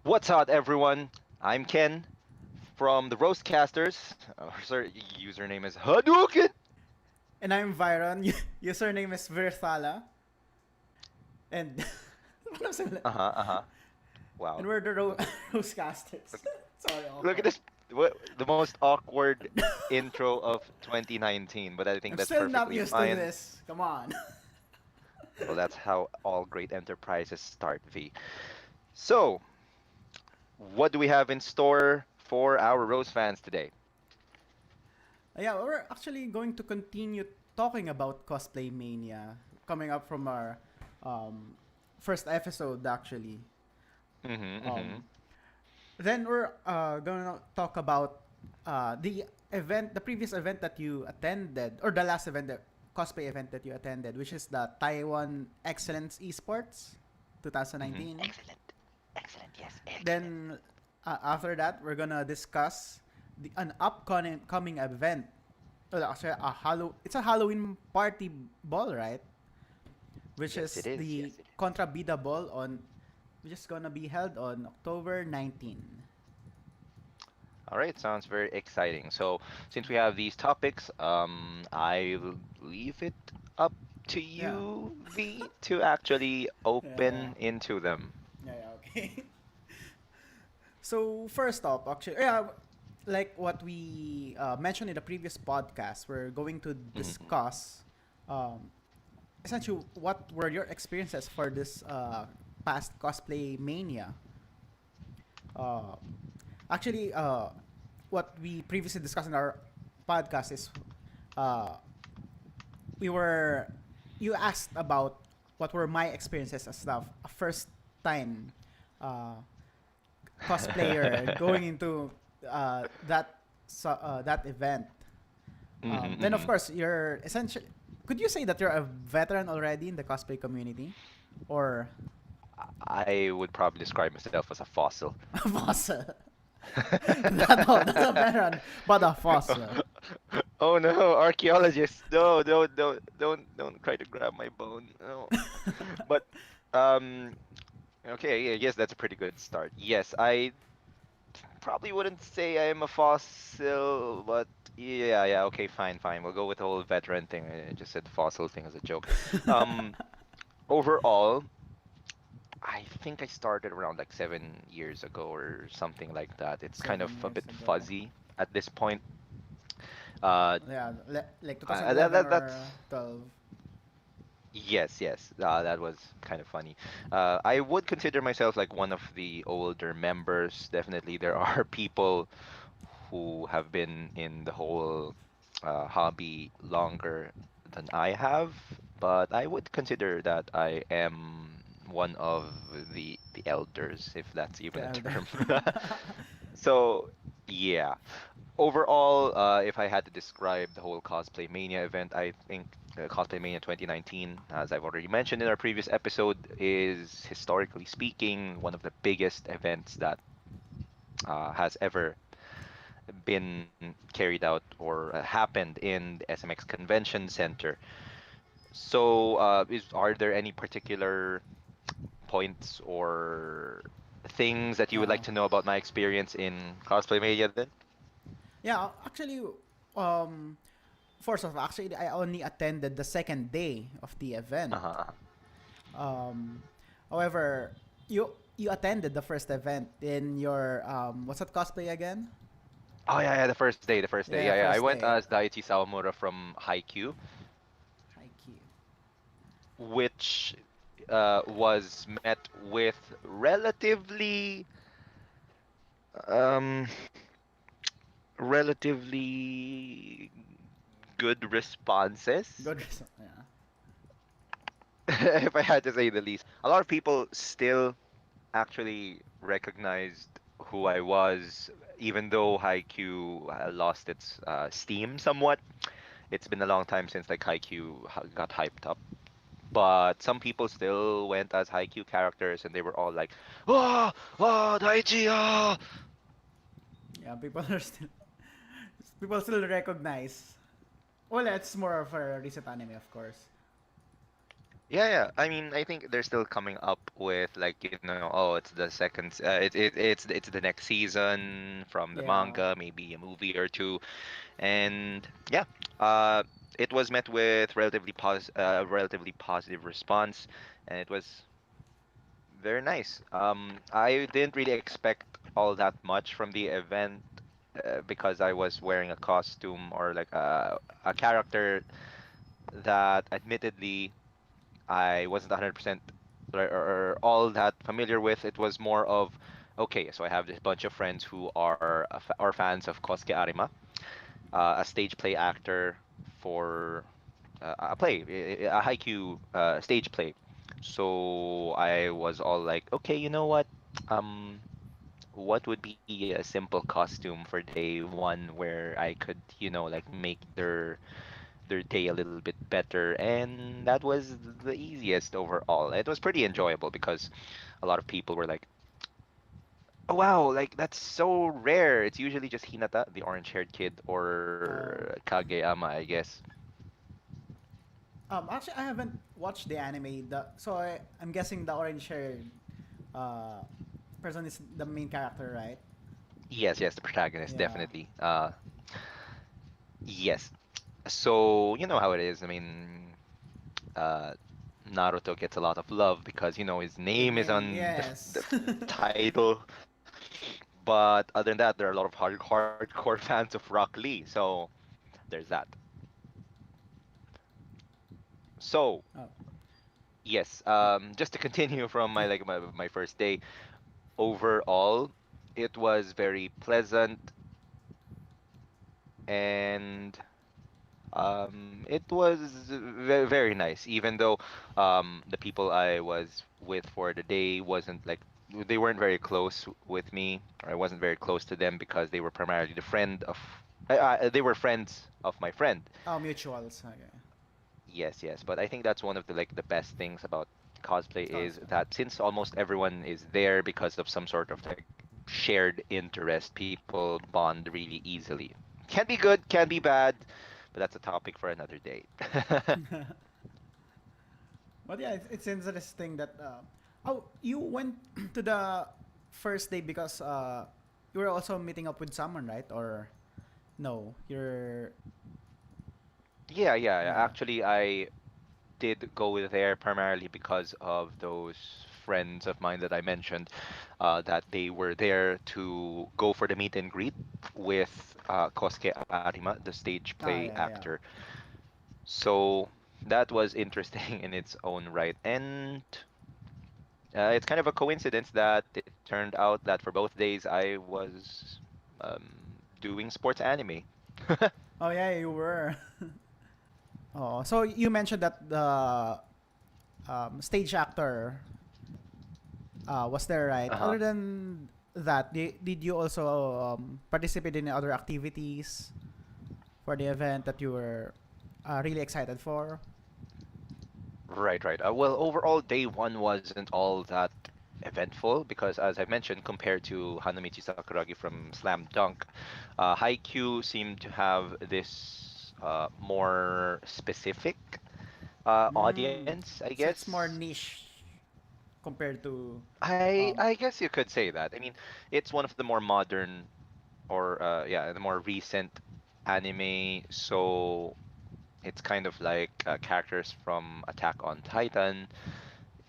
What's up, everyone? I'm Ken from the RoastCasters. Our username is Hadou Ken. And I'm Vyron. Username is Vyrthala. And Uh-huh, uh-huh. Wow. and we're the RoastCasters. Look, Sorry, look at awkward. this. What, the most awkward intro of 2019, but I think I'm that's still not perfectly used to fine. this. Come on. Well, that's how all great enterprises start, V. So, what do we have in store for our Rose fans today? Yeah, we're actually going to continue talking about Cosplay Mania, coming up from our um, first episode actually. Mm-hmm, mm-hmm. Um, then we're gonna talk about the previous event that you attended, or the last event, the cosplay event that you attended, which is the Taiwan Excellence Esports Mm-hmm. 2019. Excellent. Excellent. Yes, excellent. Then after that, we're gonna discuss an upcoming coming event. Well, actually, it's a Halloween party ball, right? Which Yes, it is is. the Yes, it is. Kontrabida Ball which is gonna be held on October 19. All right, sounds very exciting. So, since we have these topics, I'll leave it up to Yeah. you, V, to actually Yeah, yeah. open into them. Yeah, yeah, okay. So first off, actually, yeah, like what we mentioned in the previous podcast, we're going to Hmm. discuss um, essentially what were your experiences for this past cosplay mania. Uh, actually, what we previously discussed in our podcast is uh, we were you asked about what were my experiences as a first time uh, cosplayer going into that event. Hmm. Then of Hmm. course you're essentially. Could you say that you're a veteran already in the cosplay community, or I would probably describe myself as a fossil. a fossil? Not a veteran, but a fossil. Oh no, archaeologists! No, don't try to grab my bone. No. But um, okay, I guess that's a pretty good start. Yes, I probably wouldn't say I'm a fossil, but yeah, okay, fine. We'll go with the whole veteran thing. I just said fossil thing as a joke. Um, Overall, I think I started around like 7 years ago or something like that. It's kind of seven a years bit ago. fuzzy at this point. Uh, Yeah, like that, 2011 that that's or 12. yes. That was kind of funny. I would consider myself like one of the older members. Definitely, there are people who have been in the whole hobby longer than I have, but I would consider that I am one of the elders, if that's even The a elder. term. So, yeah. Overall, if I had to describe the whole Cosplay Mania event, I think Cosplay Mania 2019, as I've already mentioned in our previous episode, is historically speaking one of the biggest events that has ever been carried out or happened in the SMX Convention Center. So, are there any particular points or things that you would like Yeah. to know about my experience in Cosplay Mania then? Yeah, actually, um, first of all, actually, I only attended the second day of the event. Uh-huh. Um, however, you attended the first event in your what's that cosplay again? Oh yeah, the first day, the first day. Yeah, Yeah. I first went day. as Daichi Sawamura from Haikyuu, Haikyuu. which was met with um, relatively good responses, Good result. Yeah. if I had to say the least. A lot of people still actually recognized who I was, even though Haikyuu lost its steam somewhat. It's been a long time since like Haikyuu got hyped up. But some people still went as Haikyuu characters, and they were all like, "Oh, oh, Daichi, oh!" Yeah, people still recognize. Well, it's more of a recent anime, of course. Yeah, yeah. I mean, I think they're still coming up with like, oh, it's the second, it's the next season from the Yeah. manga, maybe a movie or two, and yeah, uh, it was met with relatively positive response, and it was very nice. I didn't really expect all that much from the event because I was wearing a costume or like a character that admittedly I wasn't 100% or all that familiar with. It was more of, okay, so I have this bunch of friends who are fans of Kosuke Arima, a stage play actor for a haiku stage play. So I was all like, okay, you know what? Um, what would be a simple costume for day one where I could, like make their day a little bit better, and that was the easiest overall. It was pretty enjoyable because a lot of people were like, "Oh wow, like that's so rare." It's usually just Hinata, the orange-haired kid, or Oh. Kageyama, I guess. Actually, I haven't watched the anime. So I'm guessing the orange haired uh, person is the main character, right? Yes, yes, the protagonist, Yeah. definitely. Yes. So you know how it is. I mean, uh, Naruto gets a lot of love because his The name is name, on yes. the title. But other than that, there are a lot of hardcore fans of Rock Lee. So there's that. So Oh, yes, yeah. just to continue from Yeah. my first day, overall, it was very pleasant and it was very, very nice. Even though the people I was with for the day wasn't like they weren't very close with me, or I wasn't very close to them because they were primarily they were friends of my friend. Oh, mutuals. Okay. Yes, yes, but I think that's one of the best things about cosplay is Cosplay. that since almost everyone is there because of some sort of like shared interest, people bond really easily. Can be good, can be bad, but that's a topic for another day. But yeah, it's interesting that. Oh, you went to the first day because you were also meeting up with someone, right? Or no? You're. Yeah, yeah, yeah. Yeah. Actually, I did go there primarily because of those friends of mine that I mentioned, that they were there to go for the meet and greet with Kosuke Arima, the stage play Ah, yeah, actor. yeah. So that was interesting in its own right. And it's kind of a coincidence that it turned out that for both days I was doing sports anime. Oh yeah, you were. Oh, so you mentioned that the stage actor was there, right? Uh-huh. Other than that, did you also participate in other activities for the event that you were really excited for? Right, right. Well, overall, day one wasn't all that eventful because, as I mentioned, compared to Hanamichi Sakuragi from Slam Dunk, Haikyuu seemed to have this more specific Mm. audience, I So it's guess. more niche compared to. I guess you could say that. I mean, it's one of the more modern or yeah, the more recent anime, so it's kind of like characters from Attack on Titan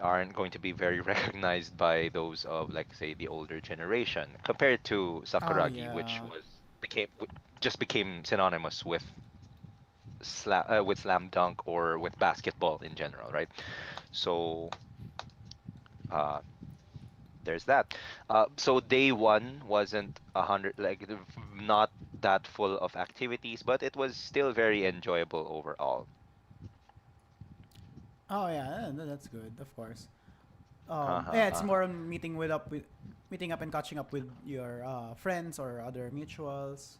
aren't going to be very recognized by those of like say the older generation compared to Oh Sakuragi, which yeah. became just became synonymous with slam dunk or with basketball in general, right? So uh, there's that. So day one wasn't 100 not that full of activities, but it was still very enjoyable overall. Oh yeah, that's good, of course. Uh-huh, Yeah, it's uh-huh. more on meeting up and catching up with your friends or other mutuals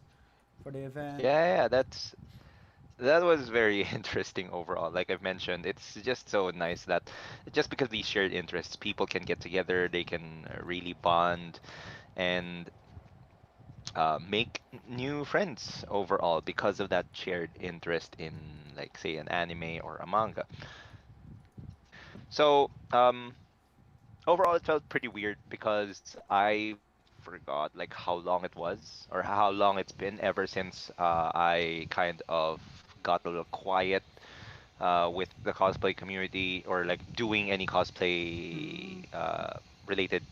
for the event. Yeah, yeah, that was very interesting overall. Like I've mentioned, it's just so nice that just because these shared interests, people can get together, they can really bond and make new friends overall because of that shared interest in, like, say, an anime or a manga. So, overall, it felt pretty weird because I forgot like how long it was or how long it's been ever since I kind of got a little quiet with the cosplay community or like doing any cosplay Mm. related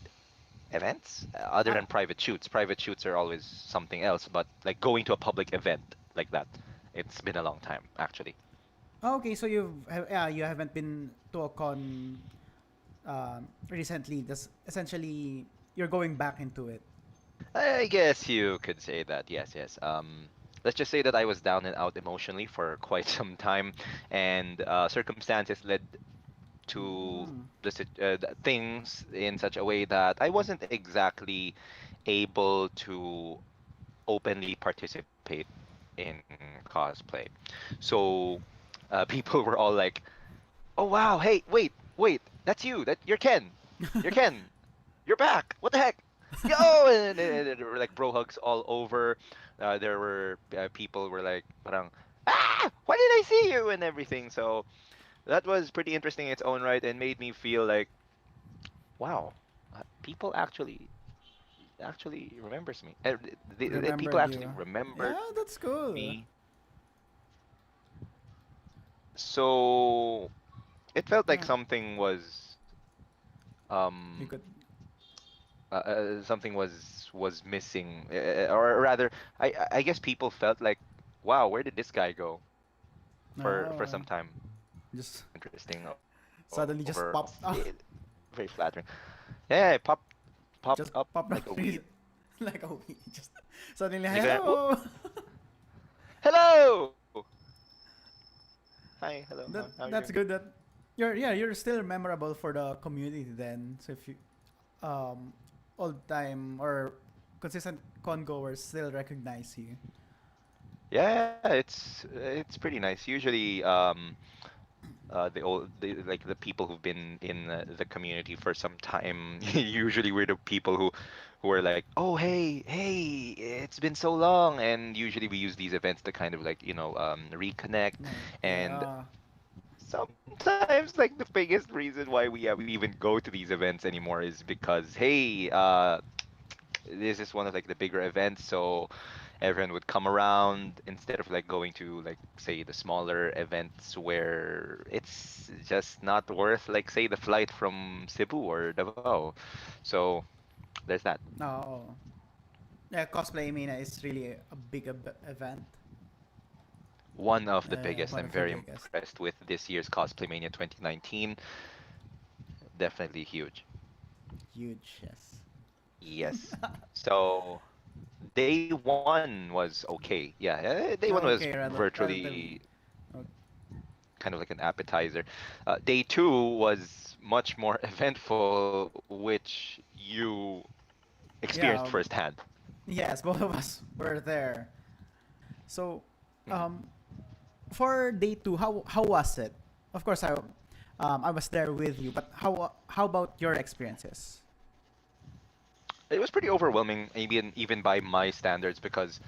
events other Ah, than private shoots. Private shoots are always something else, but like going to a public event like that, it's been a long time actually. okay, so you haven't been to a con recently. That's essentially you're going back into it. I guess you could say that. Yes, yes. Let's just say that I was down and out emotionally for quite some time, and circumstances led to Mm. things in such a way that I wasn't exactly able to openly participate in cosplay. So people were all like, "Oh wow, hey, wait, that's you. You're Ken. You're Ken. You're back. What the heck? Yo!" And there were like bro hugs all over. There were people were like, parang, "Ah, why did I see you?" and everything. So that was pretty interesting in its own right and made me feel like, wow, people actually remembers me. People Remembered actually you. remembered Yeah, that's cool. me. So it felt like Yeah, you um could. something was missing, or rather, I guess people felt like, wow, where did this guy go for No, some time? just Interesting suddenly overall. just popped up, Very flattering. Yeah, it popped just up popped like up a weed. like a weed. Just suddenly, Like a, "Whoop, hello. hello, hi, hello, how are you doing?" That's good. That you're still memorable for the community then. So if you um old time or consistent con goers still recognize you. Yeah, it's pretty nice. Usually, like the people who've been in the community for some time, usually we're the people who are like, "Oh, hey, it's been so long," and usually we use these events to kind of like, reconnect. Like, And yeah. sometimes, like the biggest reason why we even go to these events anymore is because, hey, this is one of like the bigger events, so everyone would come around instead of like going to like say the smaller events where it's just not worth like say the flight from Cebu or Davao. So there's that. Oh. Yeah, Cosplay Mania is really a big event. One of the biggest. One I'm of the very biggest. impressed with this year's Cosplay Mania 2019. Definitely huge. Huge, yes. Yes. So day one was okay. Yeah, day one was Okay, virtually relatively. Oh, kind of like an appetizer. Day two was much more eventful, which you experienced yeah, firsthand. yes, both of us were there. So, Mhm. um, for day two, how was it? Of course, I was there with you, but how about your experiences? It was pretty overwhelming, even by my standards, because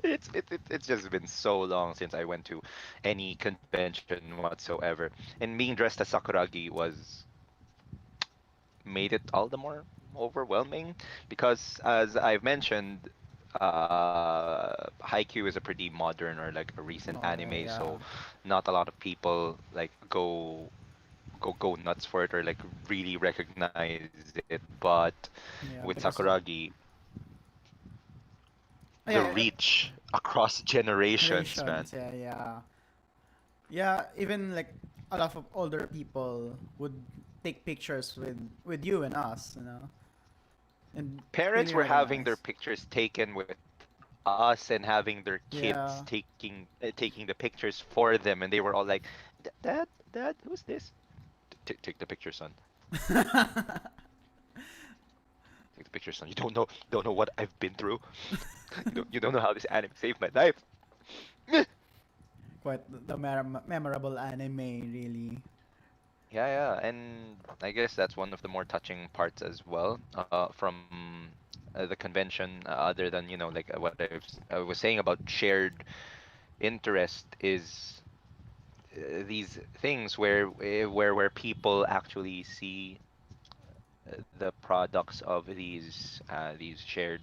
it's just been so long since I went to any convention whatsoever, and being dressed as Sakuragi was made it all the more overwhelming because, as I've mentioned, Haikyuu is a pretty modern or like a recent Oh anime, yeah, so not a lot of people like go nuts for it or like really recognize it. But with yeah, because Sakuragi, the yeah, reach across generations, man. generations, yeah. Even like a lot of older people would take pictures with you and us, and Parents really were having their recognize. pictures taken with us and having their kids Yeah. taking the pictures for them, and they were all like, Dad, who's this? Take the picture, son. Take the picture, son. You don't know what I've been through. You don't know how this anime saved my life." Quite the memorable anime, really. Yeah, and I guess that's one of the more touching parts as well, from the convention. Other than like what I was saying about shared interest is these things where people actually see the products of these shared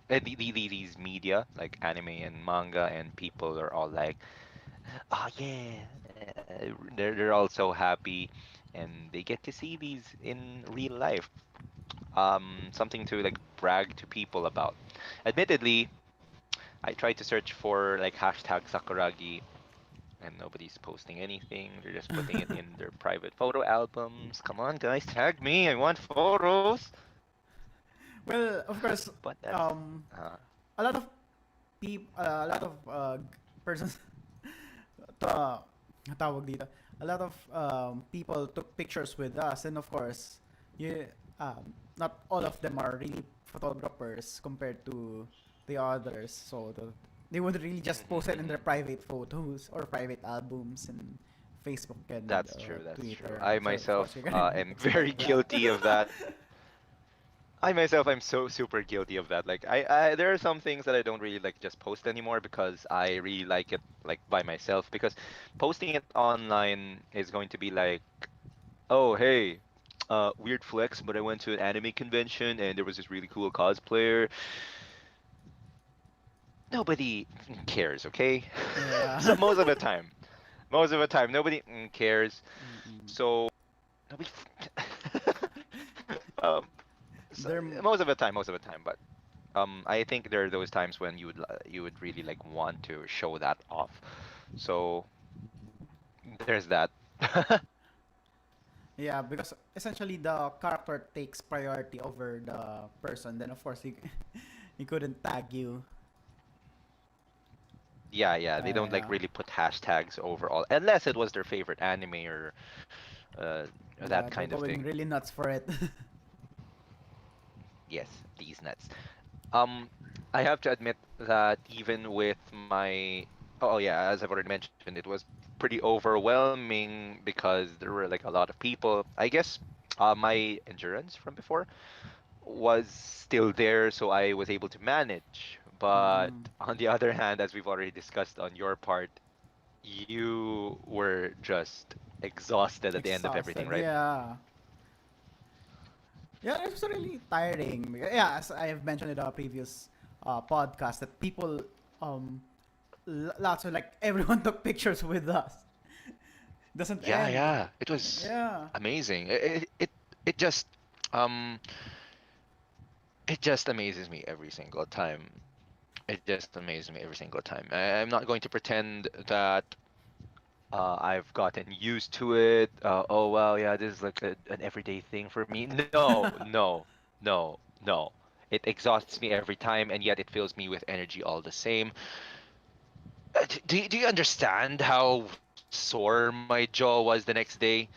these media like anime and manga, and people are all like, oh yeah, they're all so happy, and they get to see these in real life. Something to like brag to people about. Admittedly, I tried to search for like hashtag Sakuragi, and nobody's posting anything. They're just putting it in their private photo albums. Come on, guys, tag me. I want photos. Well, of course, But that's um, a lot of a lot of persons, uh, tawag dito, a lot of people took pictures with us, and of course, you, not all of them are really photographers compared to the others. So they would really just post it in their private photos or private albums and Facebook and that's true. That's true. Twitter. I So of course, myself you're gonna am very expect that. guilty of that. I myself, I'm so super guilty of that. Like there are some things that I don't really like just post anymore because I really like it like by myself. Because posting it online is going to be like, oh hey, weird flex, but I went to an anime convention and there was this really cool cosplayer. Nobody cares, okay? Yeah. So most of the time, nobody cares. Mm-mm. So nobody. um, so, They're most of the time, but I think there are those times when you would really like want to show that off. So there's that. Yeah, because essentially the character takes priority over the person. Then of course he couldn't tag you. Yeah, yeah, they don't like Yeah, really put hashtags overall, unless it was their favorite anime uh, or that yeah, they're kind of going thing. really nuts for it. Yes, these nuts. Um, I have to admit that even with my, oh yeah, as I've already mentioned, it was pretty overwhelming because there were like a lot of people. I guess my endurance from before was still there, so I was able to manage. But Mm-mm. on the other hand, as we've already discussed on your part, you were just exhausted at the end of everything, Exhausted. right? Yeah. Yeah, it's really tiring. Yeah, as I have mentioned in the previous podcast, that people, um, lots of like everyone took pictures with us. Doesn't Yeah, end. yeah, it was Yeah. amazing. It just um it just amazes me every single time. It just amazes me every single time. I'm not going to pretend that I've gotten used to it. Oh well, yeah, this is like an everyday thing for me. No, no, no, no. It exhausts me every time, and yet it fills me with energy all the same. Do you understand how sore my jaw was the next day?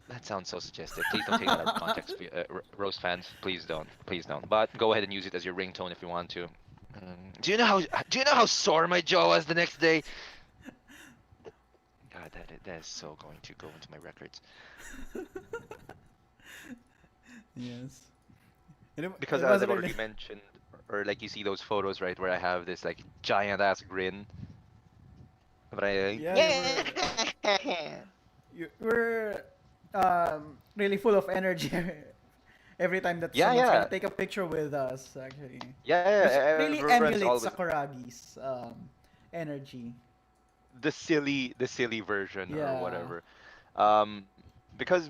That sounds so suggestive. Please don't take that out of context, roast fans. Please don't. But go ahead and use it as your ringtone if you want to. Do you know how sore my jaw was the next day? God, that is so going to go into my records. Yes. Because It as was I've really. already mentioned, or like you see those photos, right, where I have this like giant ass grin, but I like, Yeah, yeah, you were really full of energy every time that yeah, someone's gonna yeah, take a picture with us. Actually, yeah, which yeah. really Everyone's emulates always Sakuragi's energy. the silly version or Yeah. whatever. Because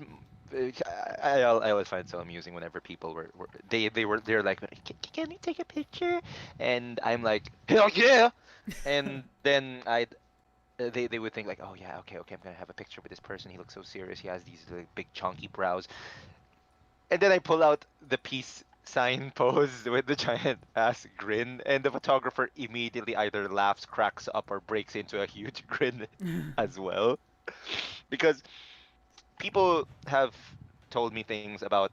I always find so amusing whenever people they're like, can we take a picture? And I'm like, hell yeah! And then they would think like, oh yeah, okay, okay, I'm gonna have a picture with this person. He looks so serious. He has these like, big chunky brows. And then I pull out the peace sign pose with the giant ass grin, and the photographer immediately either laughs, cracks up, or breaks into a huge grin as well. Because people have told me things about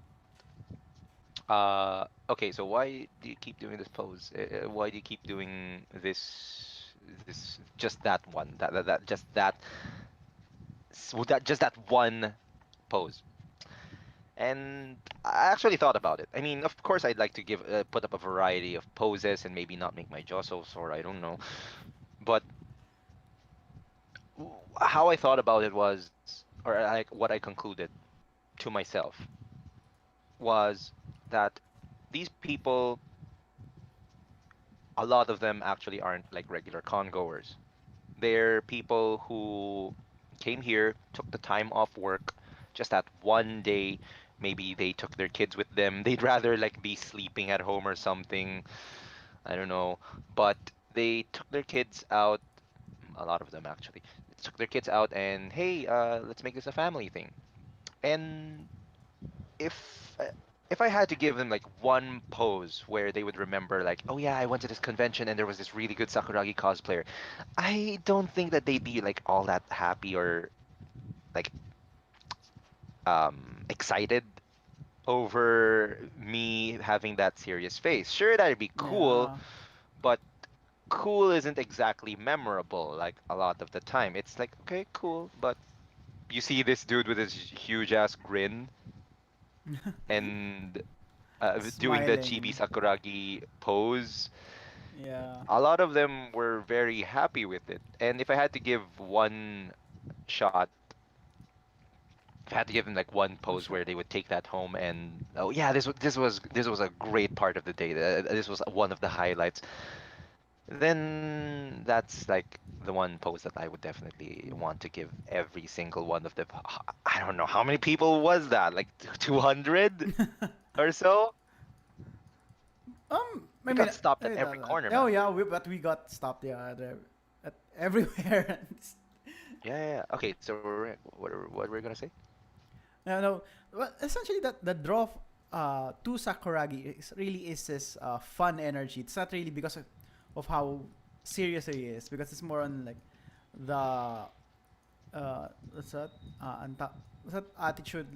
okay, so why do you keep doing this pose? Why do you keep doing this just that one that just that just that one pose? And I actually thought about it. I mean, of course, I'd like to give put up a variety of poses and maybe not make my jaw so sore. I don't know, but how I thought about it was, or like what I concluded to myself was that these people, a lot of them actually aren't like regular con goers. They're people who came here, took the time off work, just that one day. Maybe they took their kids with them. They'd rather like be sleeping at home or something. I don't know. But they took their kids out, a lot of them actually, took their kids out and hey, let's make this a family thing. And if I had to give them like one pose where they would remember like, oh yeah, I went to this convention and there was this really good Sakuragi cosplayer, I don't think that they'd be like all that happy or like excited over me having that serious face. Sure, that'd be cool, Yeah. but cool isn't exactly memorable like a lot of the time. It's like, okay, cool, but you see this dude with his huge ass grin and doing the chibi Smiling. Sakuragi pose. Yeah. A lot of them were very happy with it. And if I had to give one shot, if I had to give them like one Oh, pose sure. where they would take that home and oh yeah, this was a great part of the day. This was one of the highlights. Then that's like the one pose that I would definitely want to give every single one of them. I don't know how many people was that? Like 200 or so? I We mean, got stopped at every corner, oh man. yeah, but we got stopped, yeah, at everywhere. Yeah, yeah, yeah. Okay, so what were we gonna say? No, no. Well, essentially, that the draw to Sakuragi really is this fun energy. It's not really because of how serious he is, because it's more on like the what's that what's that attitude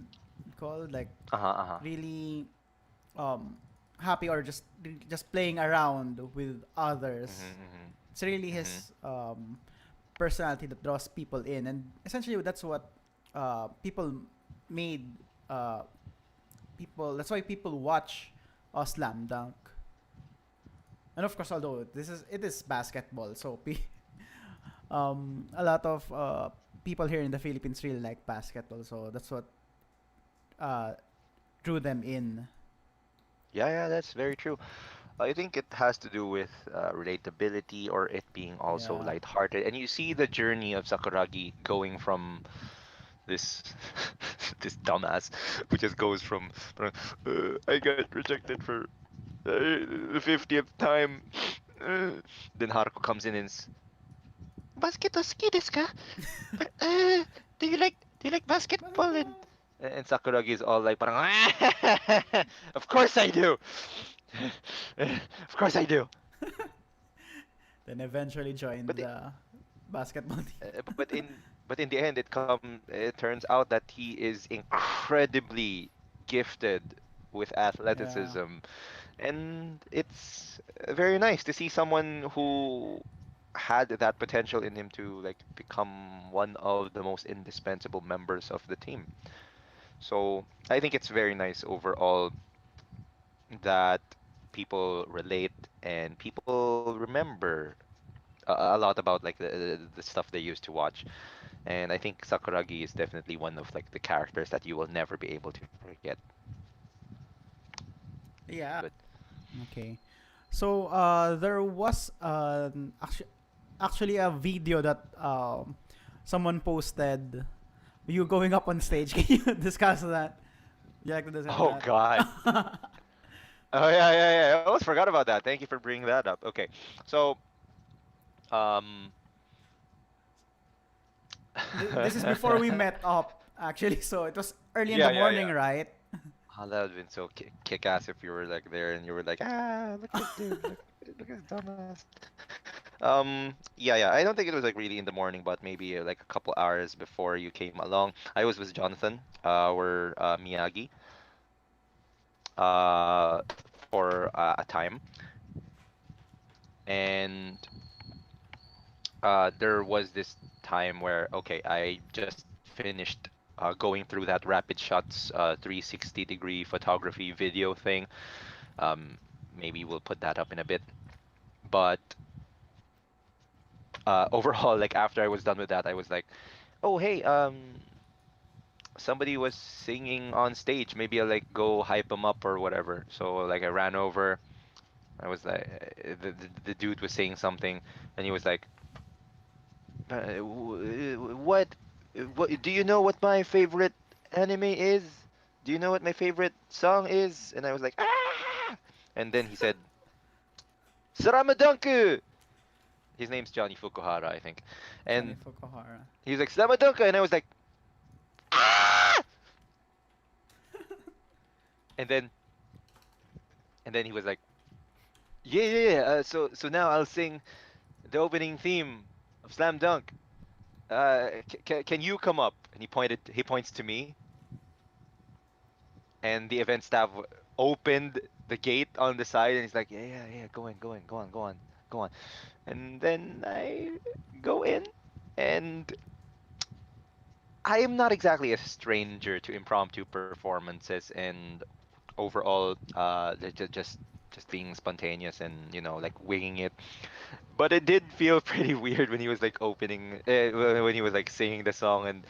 called, like Uh-huh, uh-huh. really um happy or just playing around with others. Mm-hmm, It's really mm-hmm, his personality that draws people in, and essentially that's what people made uh, people. That's why people watch Slam Dunk, and of course, although it is basketball, so a lot of people here in the Philippines really like basketball, so that's what uh, drew them in. yeah, yeah, that's very true. I think it has to do with relatability or it being also Yeah. lighthearted. And you see the journey of Sakuragi going from this this dumbass who just goes from I got rejected for the 50th time. Uh, then Haruko comes in and basket osuki desu ka? But do you like basketball? And Sakuragi is all like parang of course I do. Of course I do. Then eventually joined But the basketball team. but in the end it turns out that he is incredibly gifted with Yeah. athleticism, and it's very nice to see someone who had that potential in him to like become one of the most indispensable members of the team. So I think it's very nice overall that people relate and people remember a lot about like the stuff they used to watch. And I think Sakuragi is definitely one of like the characters that you will never be able to forget. Yeah. But Okay. So there was actually a video that someone posted. You going up on stage? Can you discuss that? You like to discuss oh that? God. Oh yeah, yeah, yeah. I almost forgot about that. Thank you for bringing that up. Okay. So, um This is before we met up, actually. So it was early in the Yeah, yeah, morning, yeah. right? Oh, that would have been so kick-ass if you were like there and you were like, ah, look at this dude, look at this dumbass. Yeah, yeah. I don't think it was like really in the morning, but maybe like a couple hours before you came along. I was with Jonathan, we're Miyagi, for a time, and there was this time where okay, I just finished going through that rapid shots 360-degree photography video thing. Um, Maybe we'll put that up in a bit. But overall, like after I was done with that, I was like, oh hey, somebody was singing on stage. Maybe I'll like go hype them up or whatever. So like I ran over. I was like, the dude was saying something, and he was like, what, what? Do you know what my favorite anime is? Do you know what my favorite song is? And I was like, ah! And then he said, Saramadunku! His name's Johnny Fukuhara, I think. Johnny And Fukuhara. he was like, Saramadunku! And I was like, ah! And then, and then he was like, yeah, yeah, yeah. So now I'll sing the opening theme of Slam Dunk. Can you come up? And he points to me, and the event staff opened the gate on the side, and he's like, yeah, yeah, yeah, go on, go on. And then I go in, and I am not exactly a stranger to impromptu performances and overall, just being spontaneous and like winging it. But it did feel pretty weird when he was like opening, when he was like singing the song, and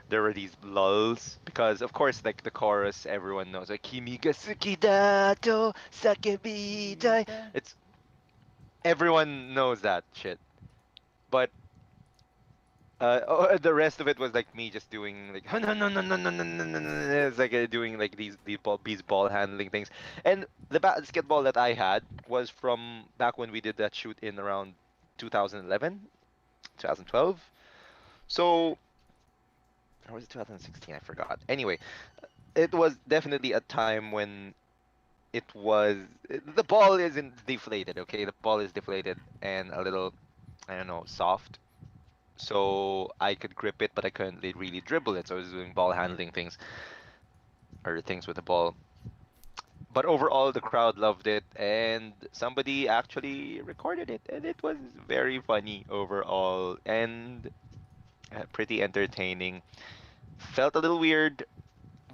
there were these lulls because of course like the chorus everyone knows like Kimi ga suki da to sakebi tai. Vita. It's everyone knows that shit. But the rest of it was like me just doing like no no no no no no no no no. It's like doing like these ball handling things. And the basketball that I had was from back when we did that shoot in around 2011, 2012. So or was it 2016? I forgot. Anyway, it was definitely a time when the ball isn't deflated, okay? The ball is deflated and a little, I don't know, soft. So I could grip it, but I couldn't really dribble it. So I was doing ball handling things or things with the ball. But overall, the crowd loved it, and somebody actually recorded it, and it was very funny overall and pretty entertaining. Felt a little weird,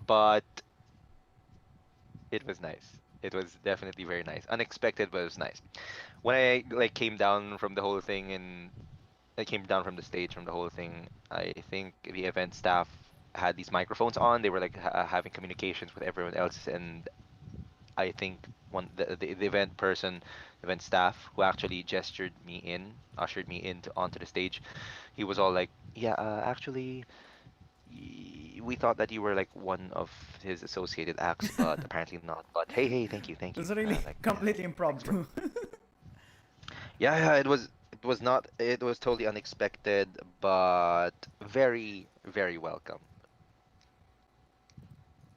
but it was nice. It was definitely very nice. Unexpected, but it was nice. When I like came down from the whole thing and I came down from the stage from the whole thing, I think the event staff had these microphones on. They were like having communications with everyone else, and I think the event person, event staff who actually gestured me in, ushered me into onto the stage, he was all like, "Yeah, actually, we thought that you were like one of his associated acts, but apparently not. But hey, hey, thank you, thank you." It's really Like, yeah, completely thanks for. impromptu. Yeah, yeah, it was not it was totally unexpected, but very, very welcome.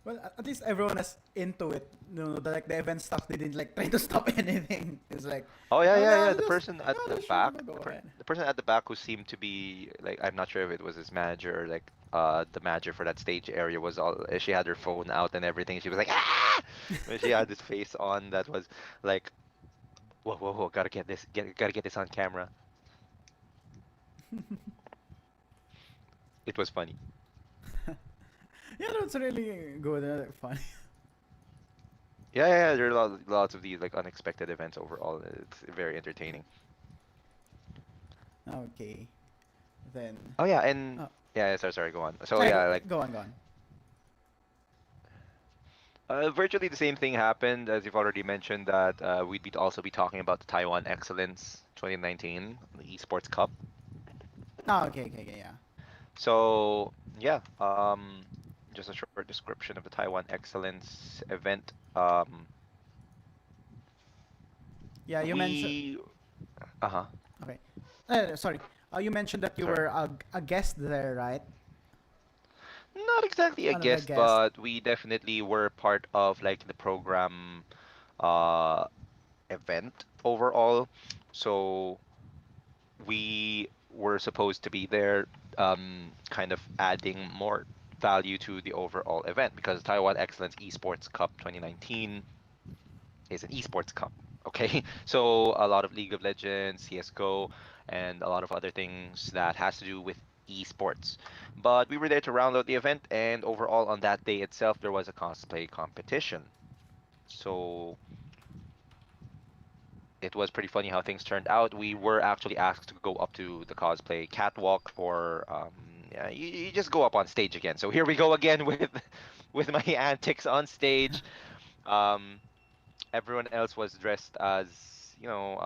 Well, at least everyone is into it. No, like the event stuff, they didn't like try to stop anything. It's like, Oh yeah, oh yeah, yeah, yeah. The person at the let's shoot, back, go ahead. the person at the back who seemed to be like I'm not sure if it was his manager or like the manager for that stage area was all she had her phone out and everything. She was like ah when she had this face on that was like whoa whoa whoa gotta get this gotta get this on camera. It was funny. Yeah, that's really good and funny. Yeah, yeah, yeah, there are lots of these like unexpected events overall. It's very entertaining. Okay, then. Oh yeah, and Oh, yeah, yeah, sorry, go on. So yeah, yeah, like go on, go on. virtually the same thing happened as you've already mentioned that we'd be also be talking about the Taiwan Excellence 2019, the Esports Cup. Oh, okay, okay, okay, yeah. So yeah, just a short description of the Taiwan Excellence event. Yeah, you mentioned. We, uh-huh. Okay. Sorry. You mentioned that you Sorry. were a guest there, right? Not exactly a Another guest, guest. but we definitely were part of like the program uh event overall. So we were supposed to be there, kind of adding more value to the overall event because Taiwan Excellence Esports Cup 2019 is an esports cup. Okay, so a lot of League of Legends, CS:GO, and a lot of other things that has to do with esports. But we were there to round out the event, and overall on that day itself, there was a cosplay competition. So it was pretty funny how things turned out. We were actually asked to go up to the cosplay catwalk for yeah, you just go up on stage again. So here we go again with with my antics on stage. Um, Everyone else was dressed as, you know,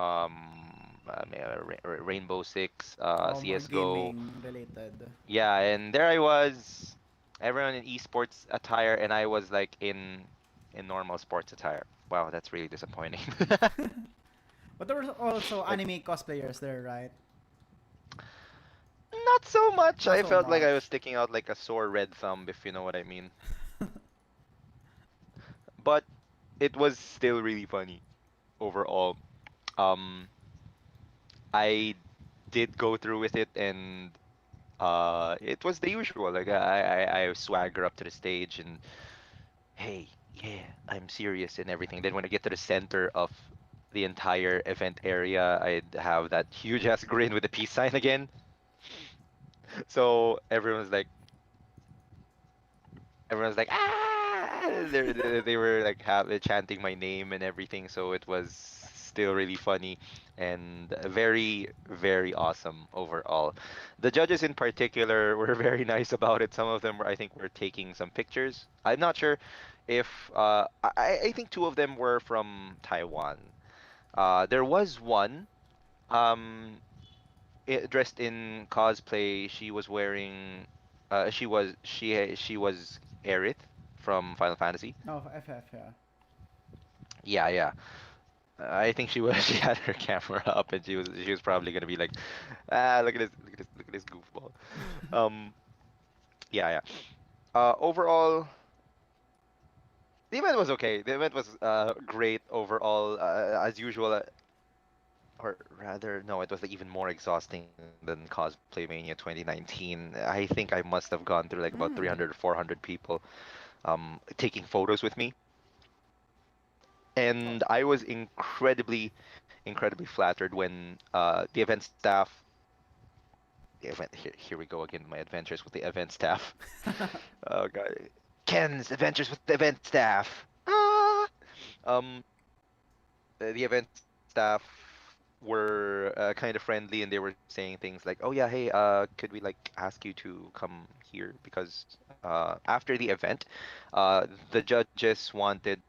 Rainbow Six, More CS:GO. gaming related. Yeah, and there I was, everyone in esports attire, and I was like in normal sports attire. Wow, that's really disappointing. But there were also Like, anime cosplayers there, right? not so much. Not I so felt like I was much. sticking out like a sore red thumb, if you know what I mean. But it was still really funny overall. Um, I did go through with it, and it was the usual. Like I swagger up to the stage and hey, yeah, I'm serious and everything. Then when I get to the center of the entire event area, I'd have that huge ass grin with the peace sign again. So everyone's like ah, they were like chanting my name and everything. So it was still really funny and very very awesome overall. The judges in particular were very nice about it. Some of them were, I think, were taking some pictures. I'm not sure if I think two of them were from Taiwan. There was one um dressed in cosplay. She was wearing she was Aerith from Final Fantasy. No, FF, yeah. Yeah, yeah. I think she was she had her camera up and she was probably gonna be like, ah, look at this goofball. Um, yeah, yeah. Overall, the event was okay. The event was great overall, as usual. Or rather, no, it was like even more exhausting than Cosplay Mania 2019. I think I must have gone through like about 300 or 400 people taking photos with me. Oh. And I was incredibly flattered when the event staff, the event here we go again, my adventures with the event staff. Oh God, Ken's adventures with the event staff. Ah! Um, the event staff were kind of friendly and they were saying things like, "Oh yeah, hey, could we like ask you to come here because after the event, the judges wanted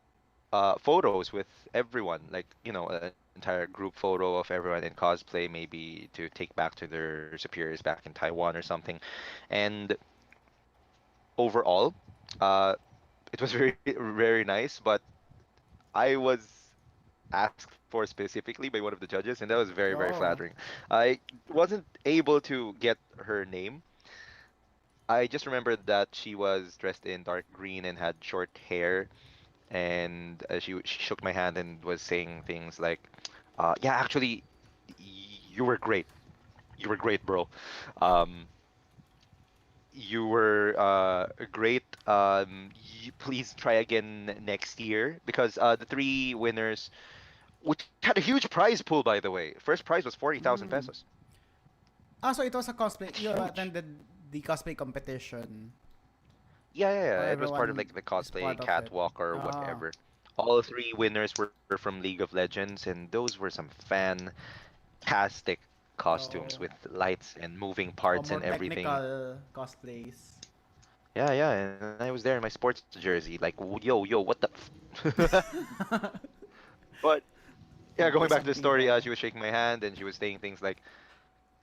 photos with everyone, like an entire group photo of everyone in cosplay, maybe to take back to their superiors back in Taiwan or something." And overall, uh, it was very very nice, but I was asked for specifically by one of the judges, and that was very, very Oh. flattering. I wasn't able to get her name. I just remembered that she was dressed in dark green and had short hair, and she shook my hand and was saying things like, "Yeah, actually, you were great. You were great, bro. Um, you were great. Please try again next year because the three winners, which had a huge prize pool, by the way. First prize was 40,000 Mm. pesos. Ah, so it was a cosplay. You Huge. attended the cosplay competition, Yeah, yeah, or yeah. It was part of everyone like the is part cosplay of it? catwalk or Ah. whatever. All three winners were from League of Legends, and those were some fantastic costumes Oh. with lights and moving Oh, parts more and everything. technical cosplays. Yeah, yeah, and I was there in my sports jersey, like, yo, yo, what the? But yeah, You'll going play back to some the story, pinball. she was shaking my hand and she was saying things like,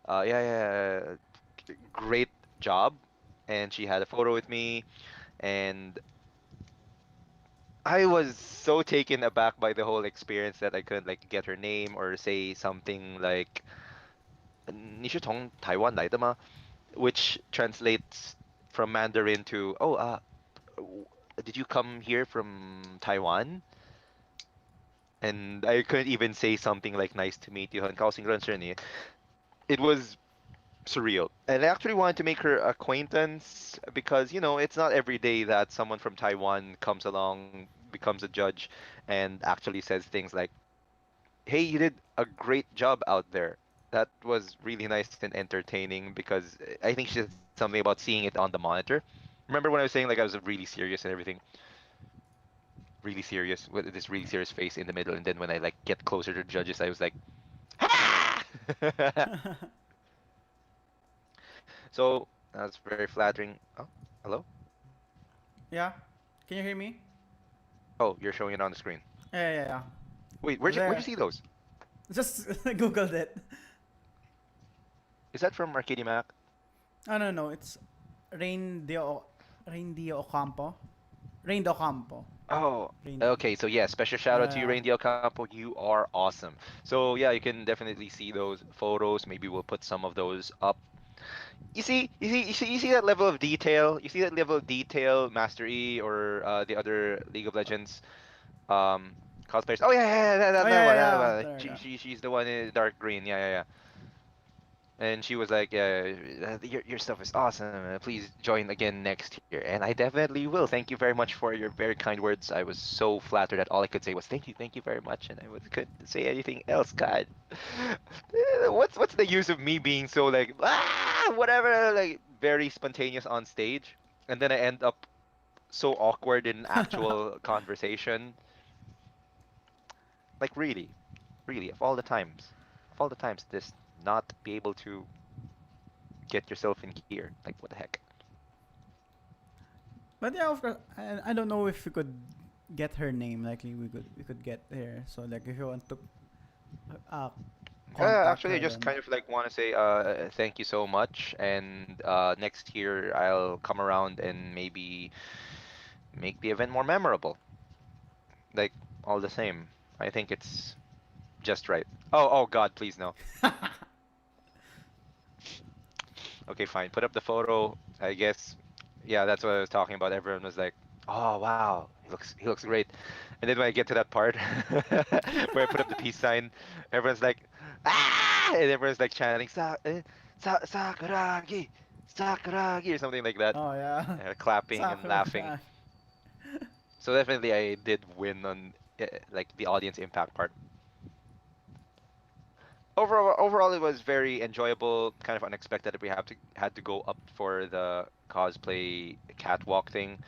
yeah, yeah, great job, and she had a photo with me, and I was so taken aback by the whole experience that I couldn't like get her name or say something like "你是从 Taiwan 来的吗?" which translates from Mandarin to w- did you come here from Taiwan? And I couldn't even say something like "nice to meet you." 很高兴认识你. It was surreal. And I actually wanted to make her acquaintance because, it's not every day that someone from Taiwan comes along, becomes a judge, and actually says things like, "Hey, you did a great job out there." That was really nice and entertaining because I think she said something about seeing it on the monitor. Remember when I was saying like I was really serious and everything? really serious with this really serious face in the middle, and then when I like get closer to the judges, I was like, ah! So that's very flattering. Oh, hello? Yeah. Can you hear me? Oh, you're showing it on the screen. Yeah, yeah, yeah. Wait, where'd you There. see those? Just googled it. Is that from Arcade Mac? I don't know. It's Rain Dio Rain Dio Ocampo. Rain do Ocampo. Oh, Rain. okay. So yeah, special shout out to you, Yeah. Rain Del Campo. You are awesome. So yeah, you can definitely see those photos. Maybe we'll put some of those up. You see that level of detail. You see that level of detail, Master E or the other League of Legends um cosplayers. Oh yeah, yeah, yeah, Oh that yeah, one, that yeah. one. There you go. She's the one in dark green. Yeah, yeah, yeah. And she was like, yeah, your stuff is awesome. Please join again next year. And I definitely will. Thank you very much for your very kind words. I was so flattered that all I could say was thank you very much. And couldn't say anything else, God. What's the use of me being so like, whatever, like very spontaneous on stage? And then I end up so awkward in actual conversation. Like really, of all the times, this not be able to get yourself in gear. Like, what the heck? But yeah, of course. I don't know if we could get her name. Likely we could get there. So like if you want to uh contact Actually, I her, just then kind of like want to say thank you so much, and next year I'll come around and maybe make the event more memorable. Like all the same, I think it's just right. Oh God, please no. Okay, fine. Put up the photo. I guess, yeah, that's what I was talking about. Everyone was like, "Oh wow, he looks great." And then when I get to that part where I put up the peace sign, everyone's like, "Ah!" And everyone's like chanting, Sakuragi, Sakuragi," or something like that, oh yeah, clapping and laughing. Sakura. So definitely, I did win on like the audience impact part. Overall, it was very enjoyable. Kind of unexpected that we have to had to go up for the cosplay catwalk thing.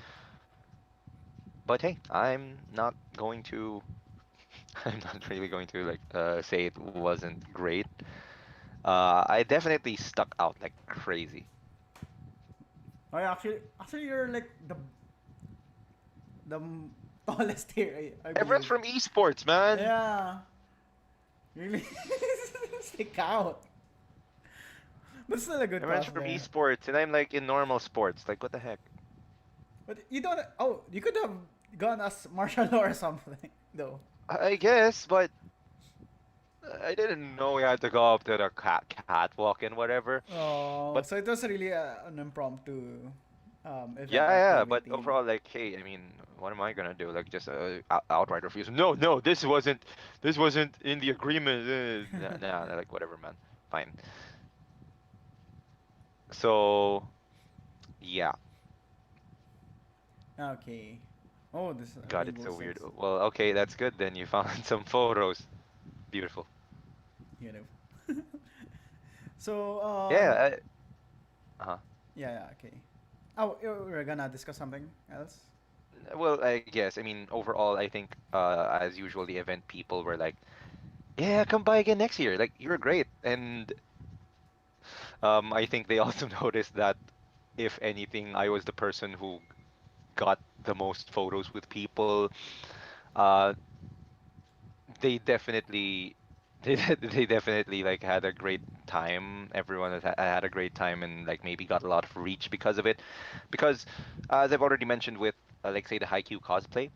But hey, I'm not going to. I'm not really going to like say it wasn't great. I definitely stuck out like crazy. Oh yeah, actually you're like the tallest here, I Everyone's believe. from esports, man. Yeah, really stick out. But still a good Everyone's from cosplay. esports, and I'm like in normal sports. Like, what the heck? But you don't. Oh, you could have gone as martial law or something, though. I guess, but I didn't know we had to go up to the catwalk and whatever. Oh, But so it was really an impromptu event yeah, yeah, but activity. overall, like, hey, I mean, what am I gonna do? Like, just outright refuse? No, no, this wasn't in the agreement. Nah, like, whatever, man. Fine. So, yeah, Okay. Oh, this God, it's Rainbow so weird. Six. Well, okay, that's good. Then you found some photos. Beautiful. You know. So Yeah. Uh-huh. yeah, yeah, okay. Oh, we're gonna discuss something else. Well, I guess. I mean, overall, I think, as usual, the event people were like, "Yeah, come by again next year. Like, you're great." And I think they also noticed that, if anything, I was the person who got the most photos with people. Uh, they definitely, they definitely like had a great time. Everyone had a great time and like maybe got a lot of reach because of it. Because, as I've already mentioned with like say the Haikyuu cosplay,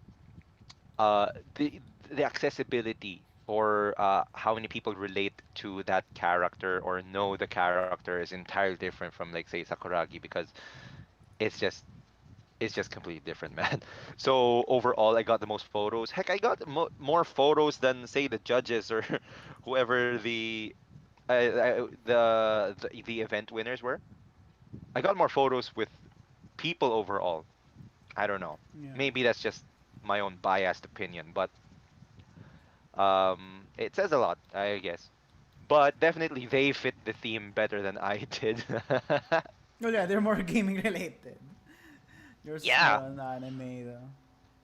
uh, the the accessibility or how many people relate to that character or know the character is entirely different from like say Sakuragi because it's just it's just completely different, man. So overall, I got the most photos. Heck, I got more photos than say the judges or whoever the event winners were. I got more photos with people overall. I don't know. Yeah. Maybe that's just my own biased opinion, but it says a lot, I guess. But definitely they fit the theme better than I did. Oh yeah, they're more gaming related. Yours is more Yeah. on anime though.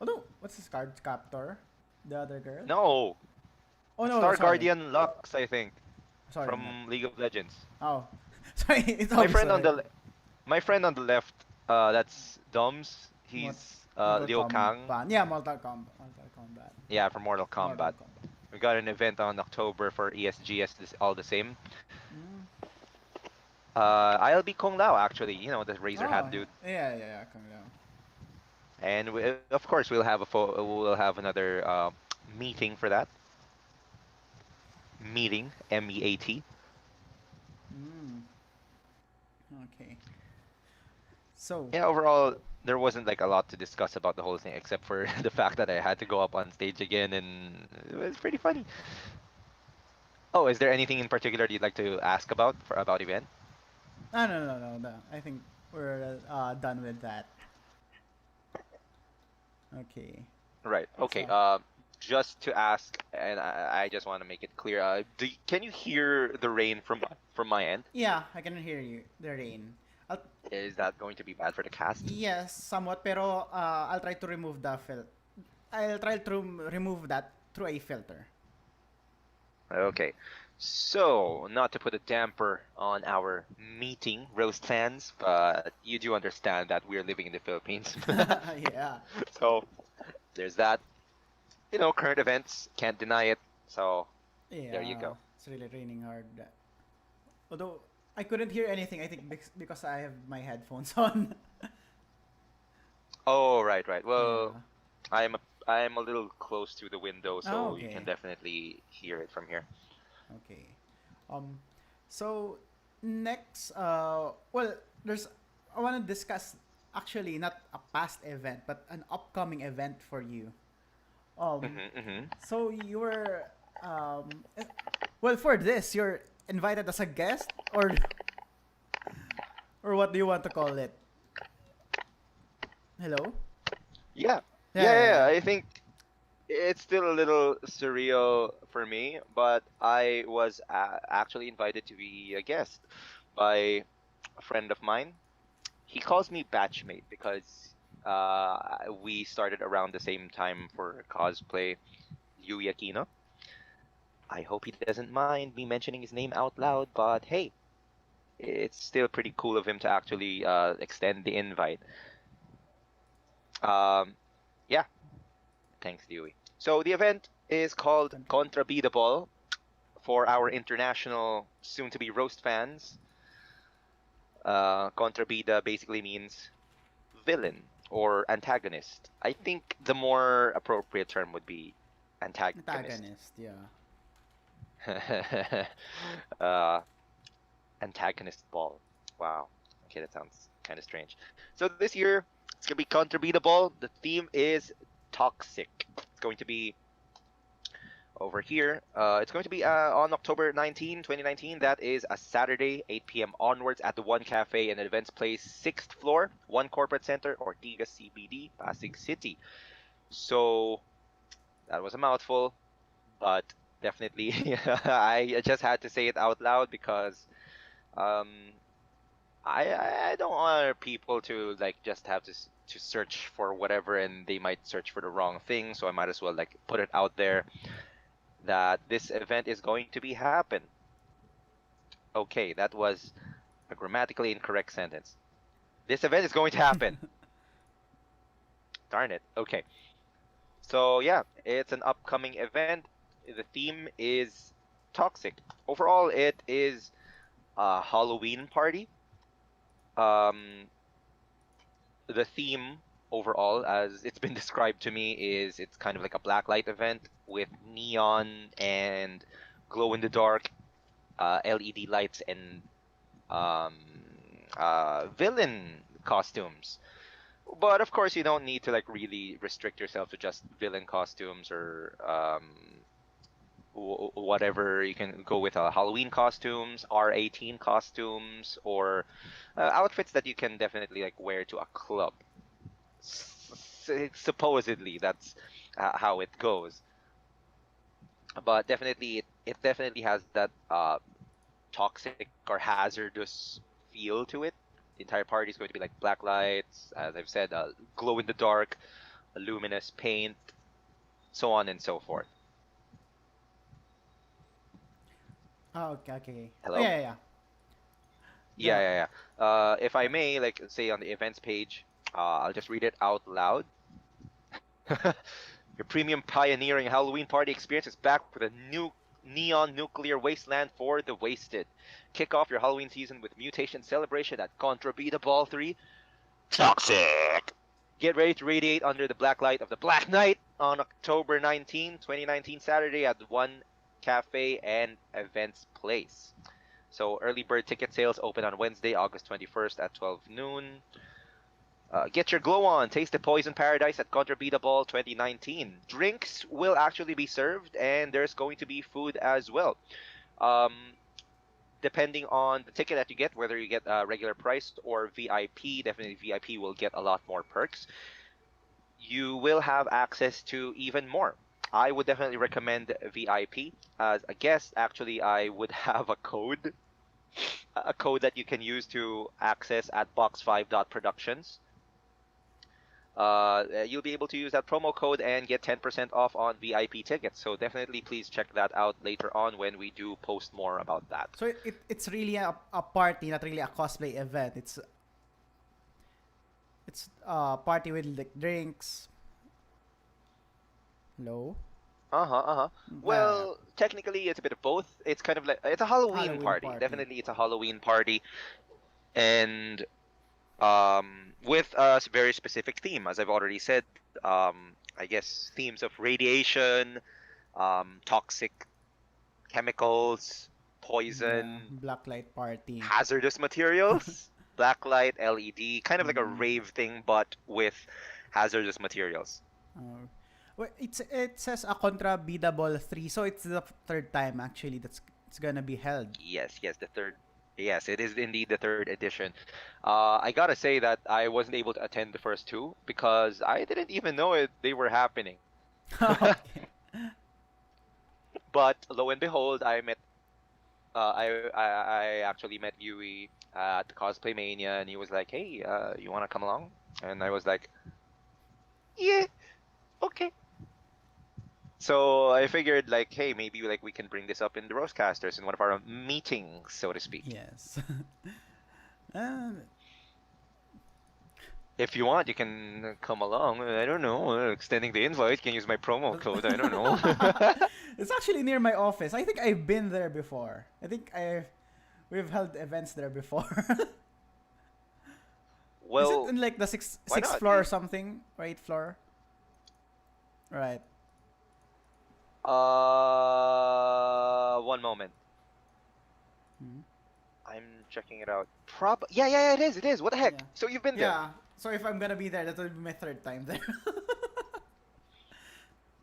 Although, what's this card? Captor? The other girl? No, Oh no, no, Star sorry. Guardian Lux, I think, Sorry, not. from League of Legends. Oh. Sorry, it's My always friend on sorry. my friend on the left, that's Dums. Mort- He's Mortal Liu Kang. Kombat. Yeah, Mortal Kombat. Mortal Kombat. Yeah, from Mortal Mortal Kombat. Kombat. We got an event on October for ESGS, all the same. Mm. I'll be Kung Lao actually, the Razor Oh, Hat dude. yeah, yeah, yeah, Kung Lao. And of course we'll have another meeting for that. Meeting, MEAT. Mm. Okay. So, Yeah, overall there wasn't like a lot to discuss about the whole thing except for the fact that I had to go up on stage again and it was pretty funny. Oh, is there anything in particular you'd like to ask about event? no, no, no, no. I think we're done with that. Okay. Right. Okay. So, Just to ask, and I just want to make it clear. Can you hear the rain from my end? yeah, I can hear you. The rain. I'll, Is that going to be bad for the cast? yes, somewhat, pero I'll try to remove the I'll try to remove that through a filter. Okay. So, not to put a damper on our meeting, roast fans, but you do understand that we're living in the Philippines. Yeah. So, there's that. Current events, can't deny it. So, there you Yeah, go. it's really raining hard. Although I couldn't hear anything, I think because I have my headphones on. Oh, right, right. Well, Yeah. I'm a, I'm a little close to the window, Oh, so you can okay. definitely hear it from here. Okay. Um, so next, well, there's I want to discuss actually not a past event but an upcoming event for you. Mm-hmm, mm-hmm. So you were, well, for this you're invited as a guest or what do you want to call it? Hello. Yeah. Yeah, Yeah, yeah, yeah, yeah. yeah. I think it's still a little surreal for me, but I was actually invited to be a guest by a friend of mine. He calls me batchmate because we started around the same time for cosplay, Yui Aquino. I hope he doesn't mind me mentioning his name out loud, but hey, it's still pretty cool of him to actually extend the invite. Um, yeah, thanks, Yui. So the event is called Kontrabida Ball for our international, soon-to-be roast fans. Kontrabida basically means villain or antagonist. I think the more appropriate term would be antagonist. Antagonist. Yeah. uh, Antagonist ball. Wow. Okay, that sounds kind of strange. So this year, it's going to be Kontrabida Ball. The theme is toxic. It's going to be over here. It's going to be on October 19, 2019. That is a Saturday, 8 p.m. onwards at the One Cafe and Events Place, 6th floor, One Corporate Center, Ortigas CBD, Pasig City. So that was a mouthful, but definitely I just had to say it out loud because um, I don't want people to like just have to search for whatever and they might search for the wrong thing. So I might as well like put it out there that this event is going to be happen. Okay, that was a grammatically incorrect sentence. This event is going to happen. Darn it. Okay. So yeah, it's an upcoming event. The theme is toxic. Overall, it is a Halloween party. Um, the theme overall, as it's been described to me, is it's kind of like a blacklight event with neon and glow in the dark LED lights and um, villain costumes. But of course, you don't need to like really restrict yourself to just villain costumes or whatever. You can go with Halloween costumes, R18 costumes, or outfits that you can definitely like wear to a club. Supposedly, that's how it goes. But definitely, it definitely has that toxic or hazardous feel to it. The entire party is going to be like black lights, as I've said, glow in the dark, luminous paint, so on and so forth. Oh, okay, okay. Oh, Hello? yeah, yeah, yeah. Yeah, The yeah, yeah. If I may, like say on the events page, I'll just read it out loud. Your premium pioneering Halloween party experience is back with a new neon nuclear wasteland for the wasted. Kick off your Halloween season with mutation celebration at Kontrabida Ball 3. Toxic! Get ready to radiate under the black light of the Black Knight on October 19, 2019, Saturday at One Cafe and Events Place. So early bird ticket sales open on Wednesday, August 21st at 12 noon. Get your glow on. Taste the Poison Paradise at Kontrabida Ball 2019. Drinks will actually be served, and there's going to be food as well. Um, Depending on the ticket that you get, whether you get regular priced or VIP, definitely VIP will get a lot more perks. You will have access to even more. I would definitely recommend VIP. As a guest, actually, I would have a code that you can use to access at box5.productions. You'll be able to use that promo code and get 10% off on VIP tickets. So definitely please check that out later on when we do post more about that. So it's really a party, not really a cosplay event. It's a party with like drinks. Hello? Uh-huh, uh-huh. Yeah, Well, technically it's a bit of both. It's kind of like it's a Halloween Halloween party. party. Definitely it's a Halloween party and with a very specific theme, as I've already said. I guess themes of radiation, toxic chemicals, Yeah, poison, blacklight party. hazardous materials, blacklight, LED, kind of like a Mm. rave thing, but with hazardous materials. Uh, well, it says a Kontrabida Ball 3, so it's the third time actually that's it's gonna be held. Yes, yes, the third. Yes, it is indeed the third edition. I gotta say that I wasn't able to attend the first two because I didn't even know they were happening. Okay. But lo and behold, I actually met Yui at the Cosplay Mania, and he was like, "Hey, you wanna come along?" And I was like, "Yeah, okay." So I figured like, hey, maybe like we can bring this up in the RoastCasters in one of our meetings, so to speak. Yes. uh, If you want, you can come along. I don't know, extending the invite. Can use my promo but- code. I don't know. it's actually near my office. I think I've been there before. We've held events there before. Is it Well, in like the why sixth not? floor or something? Right floor? Right. One moment. Hmm. I'm checking it out. Yeah, yeah, yeah, it is. It is. What the heck? Yeah. So you've been there. Yeah. So if I'm gonna be there, that will be my third time there.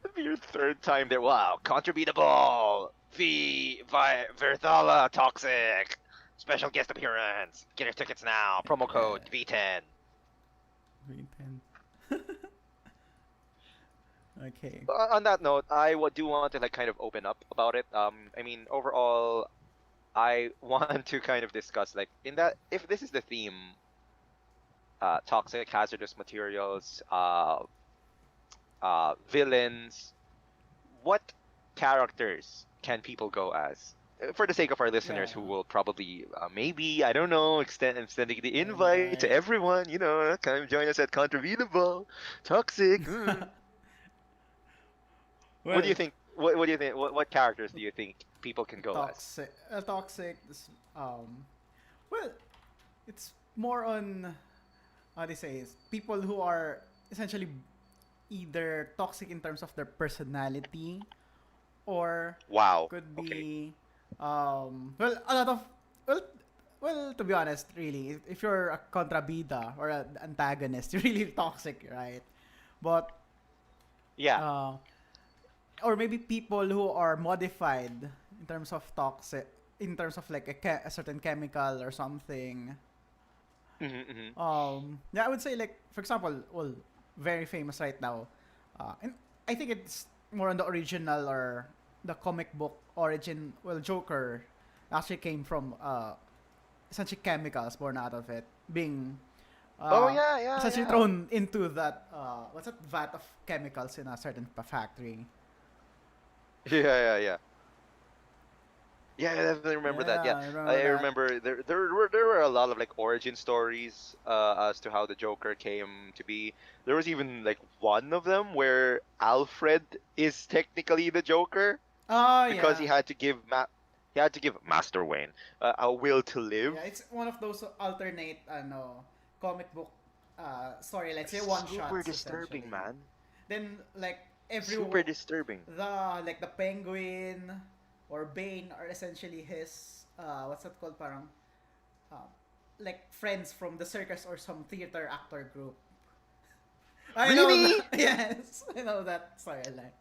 It'll be your third time there. Wow. Kontrabida Ball. Vyrthala Toxic. Special guest appearance. Get your tickets now. Promo code V10. Green pen. Okay. On that note, do want to like kind of open up about it. I mean, overall, I want to kind of discuss like in that if this is the theme, toxic hazardous materials, villains, what characters can people go as? For the sake of our listeners who Yeah. will probably maybe I don't know extending the invite to Invite. everyone, come join us at Controversial, Toxic. What do you Well, think? What do you think? What characters do you think people can go as? toxic. Well, it's more on how they say is people who are essentially either toxic in terms of their personality or Wow. could Okay. be well a lot of well to be honest really if you're a contrabida or an antagonist you're really toxic, right? But Yeah. uh or maybe people who are modified in terms of toxic in terms of like a certain chemical or something. Mm-hmm. Yeah, I would say like for example, well, very famous right now. And I think it's more on the original or the comic book origin. Well, Joker actually came from essentially chemicals born out of it being Oh yeah, yeah, essentially yeah. thrown into that what's that vat of chemicals in a certain factory. Yeah, yeah, yeah. Yeah, I definitely remember that. Yeah, Yeah, I I remember that. remember there were a lot of like origin stories as to how the Joker came to be. There was even like one of them where Alfred is technically the Joker Oh because yeah. he had to give Master Wayne a will to live. Yeah, it's one of those alternate comic book storylines, say one Super shots disturbing, essentially. man. Then like every Super disturbing. the Penguin or Bane are essentially his what's that called, parang uh, like friends from the circus or some theater actor group. I know Really? that. Yes, I know that storyline.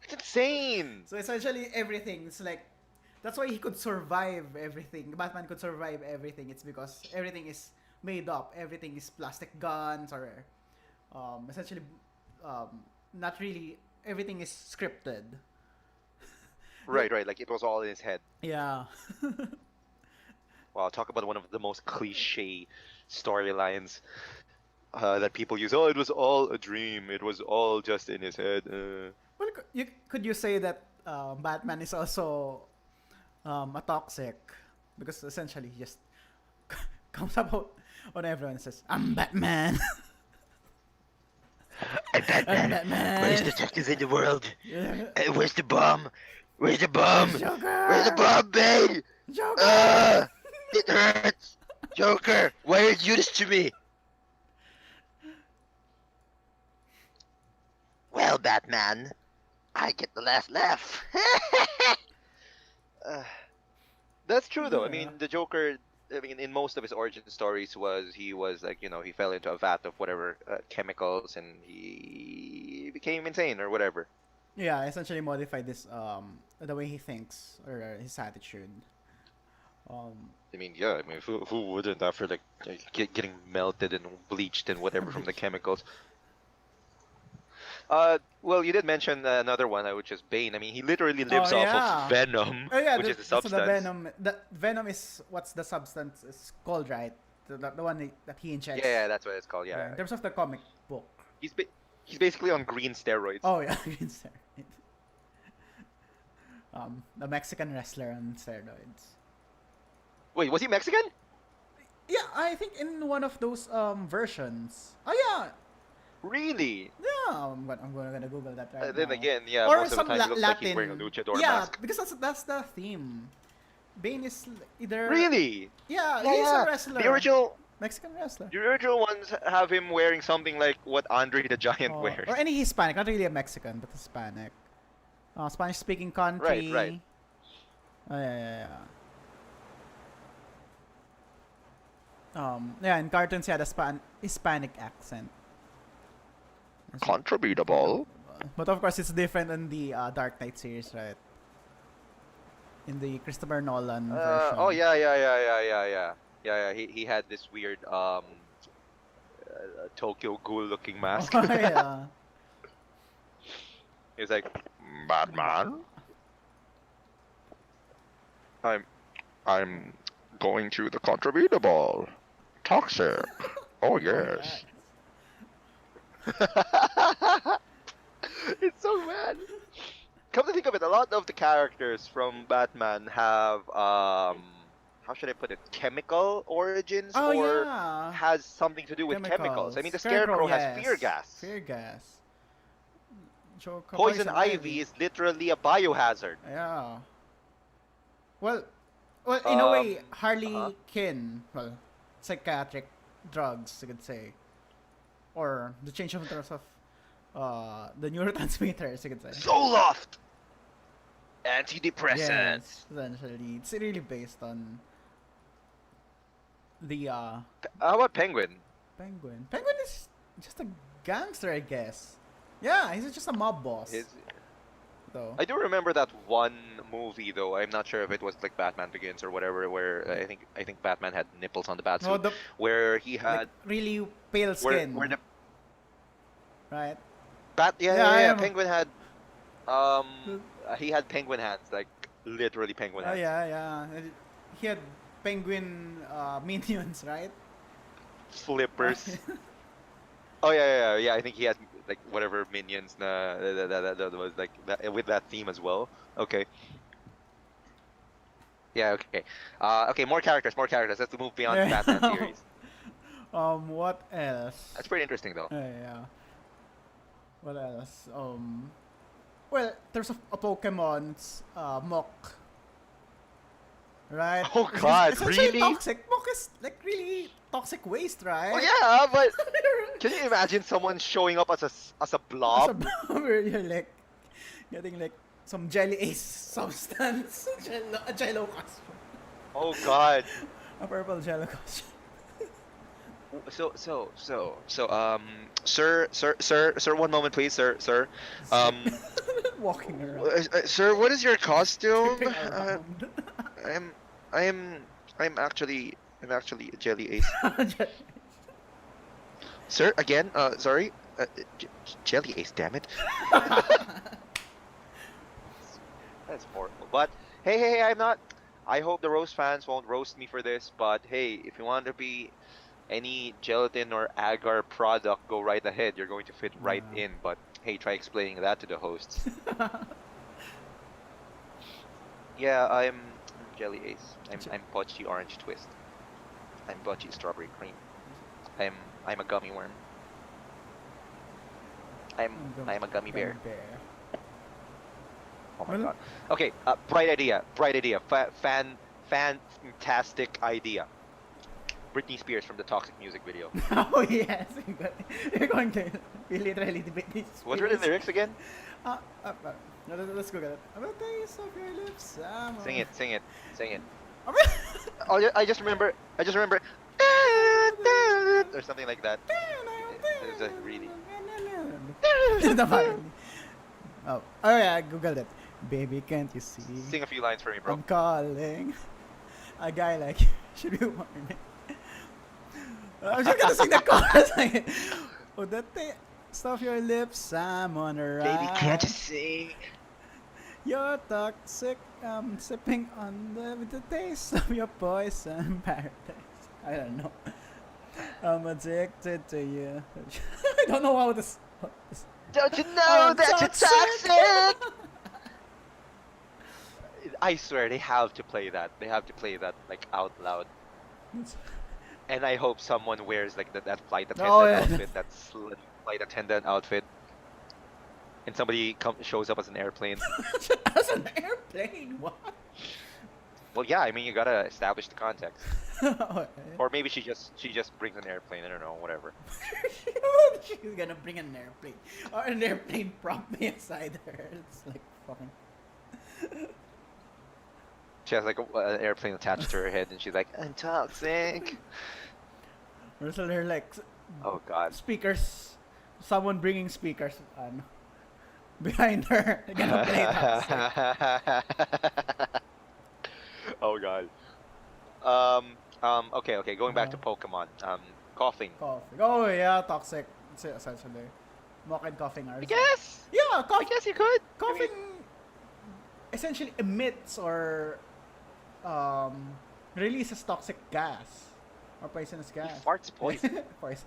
It's insane. So essentially everything. It's like that's why he could survive everything. Batman could survive everything. It's because everything is made up. Everything is plastic guns or essentially not really. Everything is scripted. Right, right. Like it was all in his head. Yeah. Wow, talk about one of the most cliche storylines that people use. Oh, it was all a dream. It was all just in his head. Well, could you say that Batman is also a toxic because essentially he just comes up on everyone and says, "I'm Batman." I'm I'm Batman. Greatest Batman. detective in the world. Yeah. Where's the bomb? Where's the bomb? Where's the Joker. bomb, Bane? Joker. Ah, it hurts. Joker, why are you do this to me? Well, Batman, I get the last laugh. uh, that's true, though. I Yeah. mean, the Joker. I mean, in most of his origin stories, he was like he fell into a vat of whatever chemicals and he became insane or whatever. Yeah, essentially modified this the way he thinks or his attitude. Um I mean, yeah. I mean, who wouldn't after like getting melted and bleached and whatever from the Bleach. chemicals? Well, you did mention another one, which is Bane. I mean, he literally Oh lives off of yeah. venom, Oh yeah, which is the that's the substance. venom. The venom is what's the substance is called, right? The one that he Yeah, injects. yeah, that's what it's called. Yeah, Yeah, in terms of the comic book. he's ba he's basically on green steroids. Oh yeah, green steroid. The Mexican wrestler on steroids. Wait, was he Mexican? Yeah, I think in one of those versions. Oh yeah, Really? yeah. I'm gonna Google that right Then now. again, yeah, Or most of the some time he looks like he's wearing a Latin. luchador Yeah, mask. because that's the theme. Bane is either Really? yeah, Yeah, he's a yeah. The wrestler, original, Mexican wrestler. the original ones have him wearing something like what Andre the Giant Or wears. any Hispanic, not really a Mexican, but Hispanic. Spanish speaking Right, right. country. Oh, yeah, yeah, yeah. Yeah, in cartoons he had a Hispanic accent. Kontrabida Ball. But of course, it's different in the Dark Knight series, right? In the Christopher Nolan Oh version. yeah, yeah, yeah, yeah, yeah, yeah, yeah, yeah. He had this weird Tokyo Ghoul looking Oh, mask. yeah. He was like, Batman, I'm I'm going to the Kontrabida Ball. Toxic. Oh Oh, yeah. yes. It's so bad. Come to think of it, a lot of the characters from Batman have how should I put it, chemical origins Oh, or yeah. has something to do with chemicals. I Chemicals. mean, the Scarecrow, Scarecrow has fear yes. gas. Fear gas. Joker, Poison Poison Ivy Ivy. is literally a biohazard. Yeah. Well, well, in a way, Um, uh-huh. Harley Quinn, well, psychiatric drugs, you could say, or the change of terms of the neurotransmitters, you could say. Zoloft, Yes, antidepressants. essentially, it's really based on the How about Penguin? Penguin. Penguin is just a gangster, I guess. Yeah, he's just a mob boss, His though. I do remember that one movie though. I'm not sure if it was like Batman Begins or whatever, where I think Batman had nipples on the No, Batsuit, the where he like had really pale where skin, the right? bat yeah Yeah, yeah I yeah am. Penguin had um he had penguin hands, like literally penguin Oh hands, yeah, yeah. He had penguin minions, right? flippers. Oh yeah. I think he has like whatever minions that was like that with that theme as well. Okay. Yeah. Okay. Okay. More characters. More characters. Let's move beyond the Batman Yeah. series. What else? That's pretty interesting though. Yeah. What else? Well, there's a Pokemon's Mok, right? Oh It's God, essentially really? toxic. Mok is like really toxic waste, Oh right? yeah, but can you imagine someone showing up as a As a blob? where you're like getting like some jelly ace substance, a jello costume, Oh God. a purple jello costume. Sir, one moment, please, sir. Zip. Um, Walking around, sir, what is your costume? tripping around. I'm, I'm actually a jelly ace. Sir, again, sorry, jelly ace, damn it. That's horrible. But hey, I'm not. I hope the roast fans won't roast me for this. But hey, if you want to be any gelatin or agar product, go right ahead. You're going to fit right Yeah. in. But hey, try explaining that to the hosts. Yeah, I'm jelly ace. I'm Pochi orange twist. I'm Pochi strawberry cream. I'm I'm a gummy worm. I'm a gummy bear. Oh my Well, god. Okay, bright idea. Bright idea. Fantastic idea. Britney Spears from the Toxic music video. oh yes, you're going to you literally debate this. What were the lyrics again? Uh, uh, uh, let's go get it. I'm gonna taste of your lips. Sing it, sing it, sing it. I'm Oh, I just remember. I just remember. Or something like that. There's a really. The family. Oh yeah, I googled it. Baby, can't you see? Sing a few lines for me, bro. I'm calling. A guy like you should be warning. I'm just gonna sing the chorus. Like, oh, that stuff your lips, I'm on a Baby, can't you ride. sing? You're toxic. I'm sipping on with the taste of your poison paradise. I don't know. I'm addicted to you. I don't know how this. Don't you Oh, know I'm that you're toxic. toxic? I swear they have to play that. They have to play that like out loud. And I hope someone wears like that flight Oh attendant yeah. outfit, that flight attendant outfit, and somebody shows up as an airplane. As an airplane. What? Well, yeah, I mean you gotta establish the context. Okay. Or maybe she just brings an airplane. I don't know, whatever. She's gonna bring an airplane. Or an airplane prop beside her. It's like fucking. She has like an airplane attached to her head, and she's like, "I'm toxic." Or so they're like Oh God. speakers. Someone bringing speakers behind her. They're gonna play that. Oh God. Okay. Going back to Pokemon. Coughing. Coughing. Oh yeah, toxic. It's essentially. Mock and coughing are. I guess. Yeah, I guess you could. I mean, coughing essentially emits or releases toxic gas or poisonous he gas. farts poison. Poison,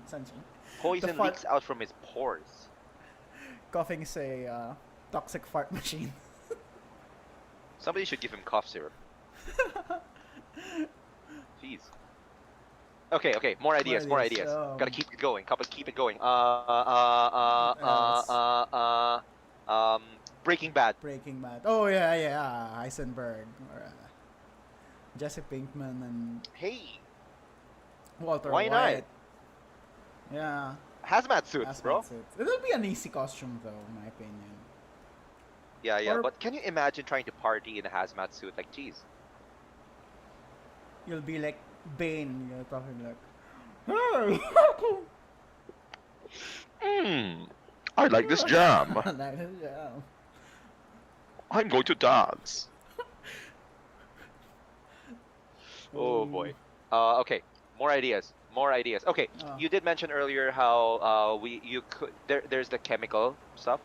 essentially. Poison fart- leaks out from his pores. Coughing is a toxic fart machine. Somebody should give him cough syrup. Jeez. Okay. More ideas. More ideas. Gotta keep it going. Keep it going. Breaking Bad. Breaking Bad. Oh yeah. Heisenberg or Jesse Pinkman and Hey, Walter why White. not? Yeah. Hazmat suits, bro. That's it. It'll be an easy costume though, in my opinion. Yeah. Or- But can you imagine trying to party in a hazmat suit? Like, jeez. You'll be like Bane. You're talking like, hey. I like this jam. Yeah. I'm going to dance. Oh boy. Okay. More ideas. More ideas. Okay. You did mention earlier how there's the chemical stuff.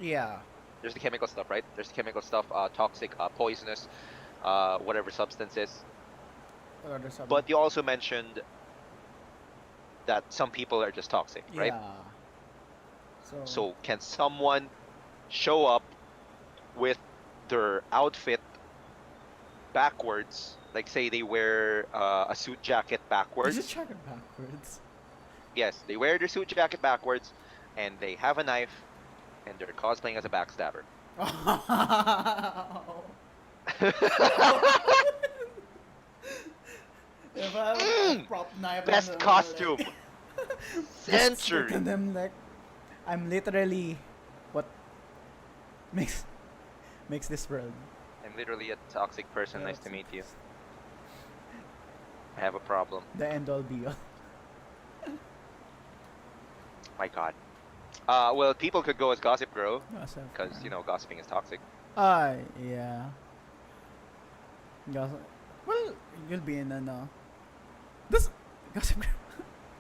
Yeah. There's the chemical stuff, right? There's the chemical stuff, toxic, poisonous, whatever substances. What other subject? But you also mentioned that some people are just toxic, right? Yeah. So. So can someone show up with their outfit backwards, like say they wear a suit jacket Is it backwards? check it backwards? Yes, they wear their suit jacket backwards, and they have a knife, and they're cosplaying as a backstabber. Oh. If I have a Mm, prop knife and best costume, like just slit in century. them like I'm literally what makes makes this world. I'm literally a toxic person. Nice to That's meet you. I have a problem. the end all be all. My God. Well, people could go as Gossip Girl, Gossip because Girl. gossiping is toxic. Yeah. Gossip. Well, you'll be in this Gossip Girl.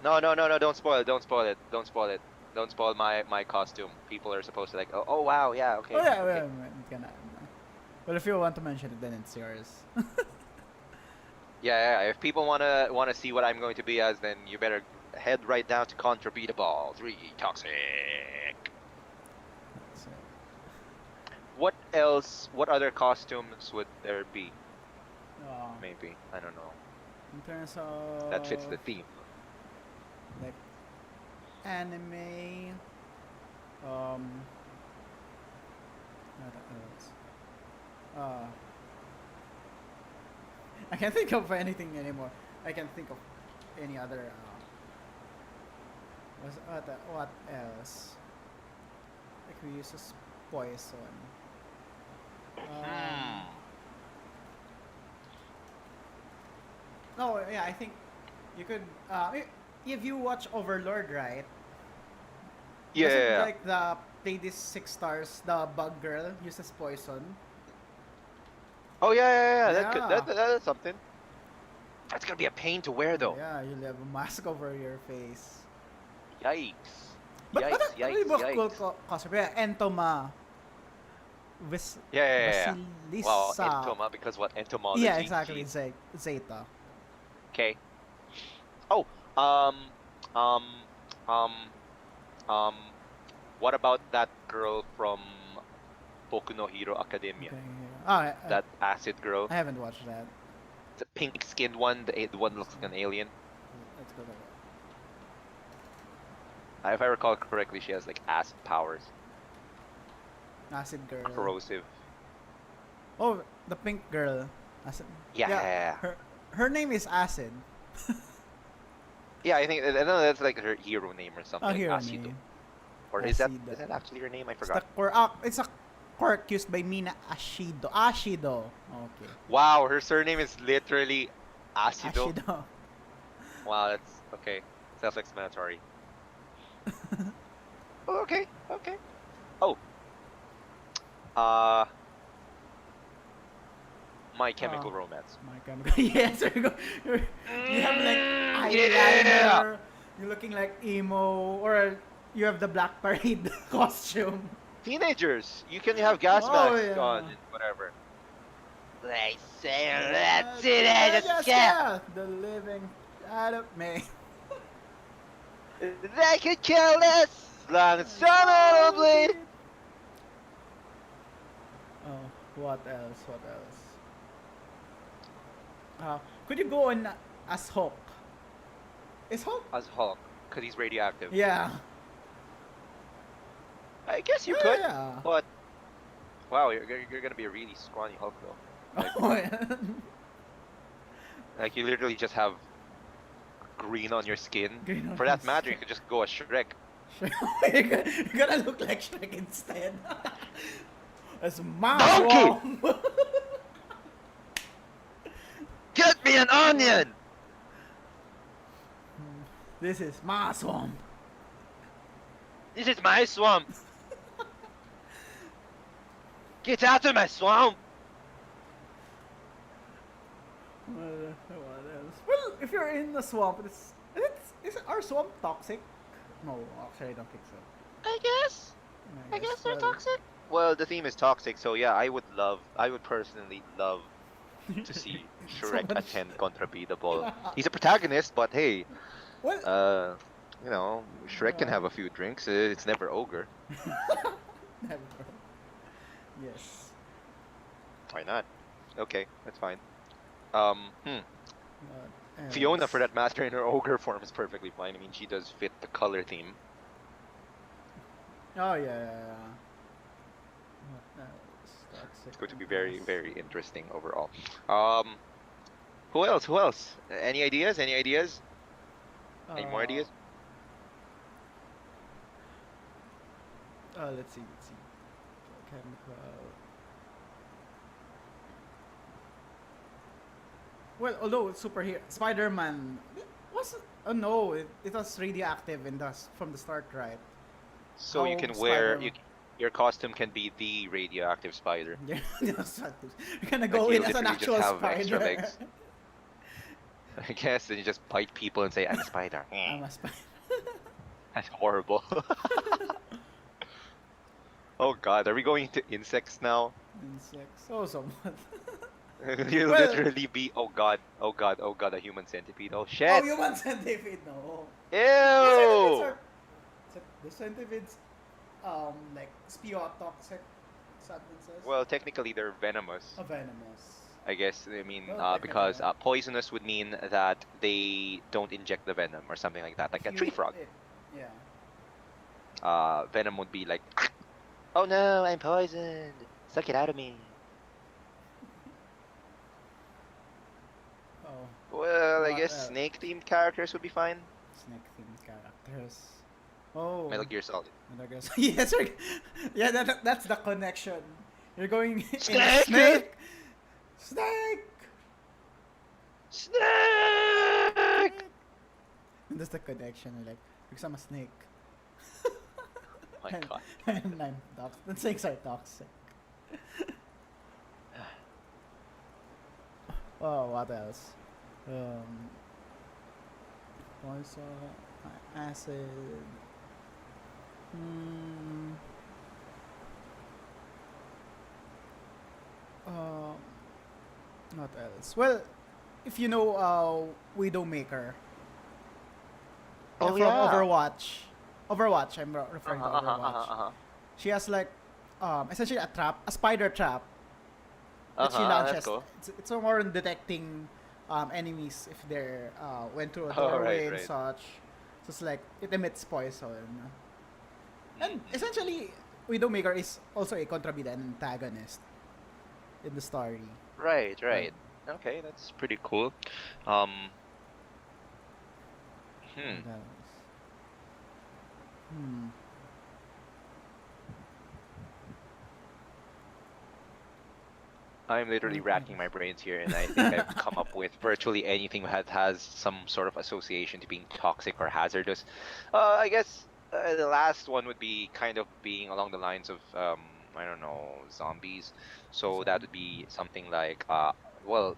No, no, no, no! Don't spoil it! Don't spoil it! Don't spoil it! Don't spoil my costume. People are supposed to like, oh wow, yeah, okay, Oh yeah, okay. well, if you want to mention it, then it's yours. Yeah, yeah. If people wanna see what I'm going to be as, then you better head right down to Kontrabida Ball 3 Toxic. So, What else? What other costumes would there be? uh, Maybe I don't know. in terms of That fits the theme. like anime, what else? I can't think of anything anymore. I can think of any other. What else? Like we use as poison. Um, Hmm. no, yeah, I think you could. If you watch Overlord, right? Yeah, Doesn't yeah, yeah. like the play this 6 stars, the bug girl uses poison. Oh yeah, yeah, yeah. Yeah. That is something. That's gonna be a pain to wear though. Yeah, you'll have a mask over your face. Yikes. But Yikes, really yikes, cool yikes. costume. Yeah, Entoma. Yeah, yeah, yeah, yeah. Well, Vasilisa. entoma because what? Yeah, Entomology. exactly. Jeez. Zeta. Okay. Oh, um, um, um, um. What about that girl from Boku no Hero Academia? Okay. Oh, That acid girl, I haven't watched that. the pink-skinned one. The one looks like an alien. Let's go there. If I recall correctly, she has like acid powers, Acid girl. corrosive. Oh, the pink girl. Acid. Yeah, yeah, yeah. Her name is Acid. Yeah, I know that's like her hero name or something. Oh, Like hero Ashido. name. Or Ashido. is that actually her name? I It's the forgot. it's a quirk used by Mina Ashido. Ashido. Okay. Wow, her surname is literally Acido. Ashido. Wow, that's okay. Self-explanatory. Oh, okay, okay. Oh, uh, My Chemical Romance. My chemical. Yes, there you go. You have like Yeah! eyeliner. You're looking like emo, or you have the Black Parade costume. Teenagers, you can have gas Oh, masks yeah. on and whatever. They say That's that's it, I just can't. The living out of me. They could kill us as long as someone will bleed. Oh, what else? What else? Could you go on as Hulk? Is Hulk? As Hulk, because he's radioactive. Yeah. I guess you could, Yeah. but wow, you're gonna be a really scrawny Hulk though. Like, Oh, yeah. like you literally just have green on your skin. Green on For your that matter, you skin. could just go as Shrek. You're gonna look like Shrek instead. As my Donkey! swamp. Get me an onion! This is my swamp. This is my swamp. Get out of my swamp! What else? Well, if you're in the swamp, is our swamp toxic? No, actually, I don't think so. I guess. I guess they're well, toxic. Well, the theme is toxic, so yeah, I would personally love to see Shrek Someone- attend Kontrabida Ball. He's a protagonist, but hey, Well, Uh, Shrek can uh, have a few drinks. It's never ogre. never. Yes. Why not? Okay, that's fine. Hmm. What Fiona, for else? that matter, in her ogre form is perfectly fine. I mean, she does fit the color theme. Oh yeah. What else? Toxic It's going to be very, and very interesting overall. Um, who else? Who else? Any ideas? Any ideas? Any more uh, ideas? let's see. Let's see. Chemical. Well, although it's superhero, Spider-Man was. Oh no, it was radioactive in from the start, right? So you How can wear Spider-Man? your costume can be the radioactive spider. Yeah, you're gonna Like go you in as an literally just actual have extra spider. legs. I guess, and you just bite people and say, "I'm a spider." I'm a spider. That's horrible. Oh God, are we going to insects now? Insects. Oh, somewhat. You'll Well, literally be, oh God, oh God, oh God, a human centipede. Oh oh, shit! human centipede. No. Yeah, centipedes Ew! are. The centipedes, like spiotoxic substances. Well, technically they're venomous. Are venomous. I guess, I mean, Well, technically, because poisonous would mean that they don't inject the venom or something like that, like if a you tree eat frog. it, yeah. Venom would be like, oh no, I'm poisoned. Suck it out of me. Oh, Well, I what guess snake-themed characters would be fine. snake themed characters? Oh, Metal Gear Solid. and I guess yes, yeah. That's the connection. You're going in a Snake! snake. Snake. Snake! Snake. And that's the connection. You're like, because I'm a snake. My and, God. and I'm toxic. The snakes are toxic. Oh, what else? Um, poison, acid. Hmm. Um, what else? Well, if you know Widowmaker, yeah, Oh from yeah. Overwatch. Overwatch, I'm referring Uh-huh, to uh-huh, Overwatch. uh-huh, uh-huh. She has like essentially a trap, a spider trap that she Uh-huh, that's launches. cool. It's more on detecting enemies if they're went through a Oh, right, doorway and right. such. So it's like it emits poison. And Mm-hmm. essentially, Widowmaker is also a Kontrabida antagonist in the story. Right, Right. right. Okay, that's pretty cool. Um, hmm. What else? Hmm. I'm literally What racking my else? brains here, and I think I've come up with virtually anything that has some sort of association to being toxic or hazardous. I guess the last one would be kind of being along the lines of I don't know, zombies. So that would Zombie. be something like well,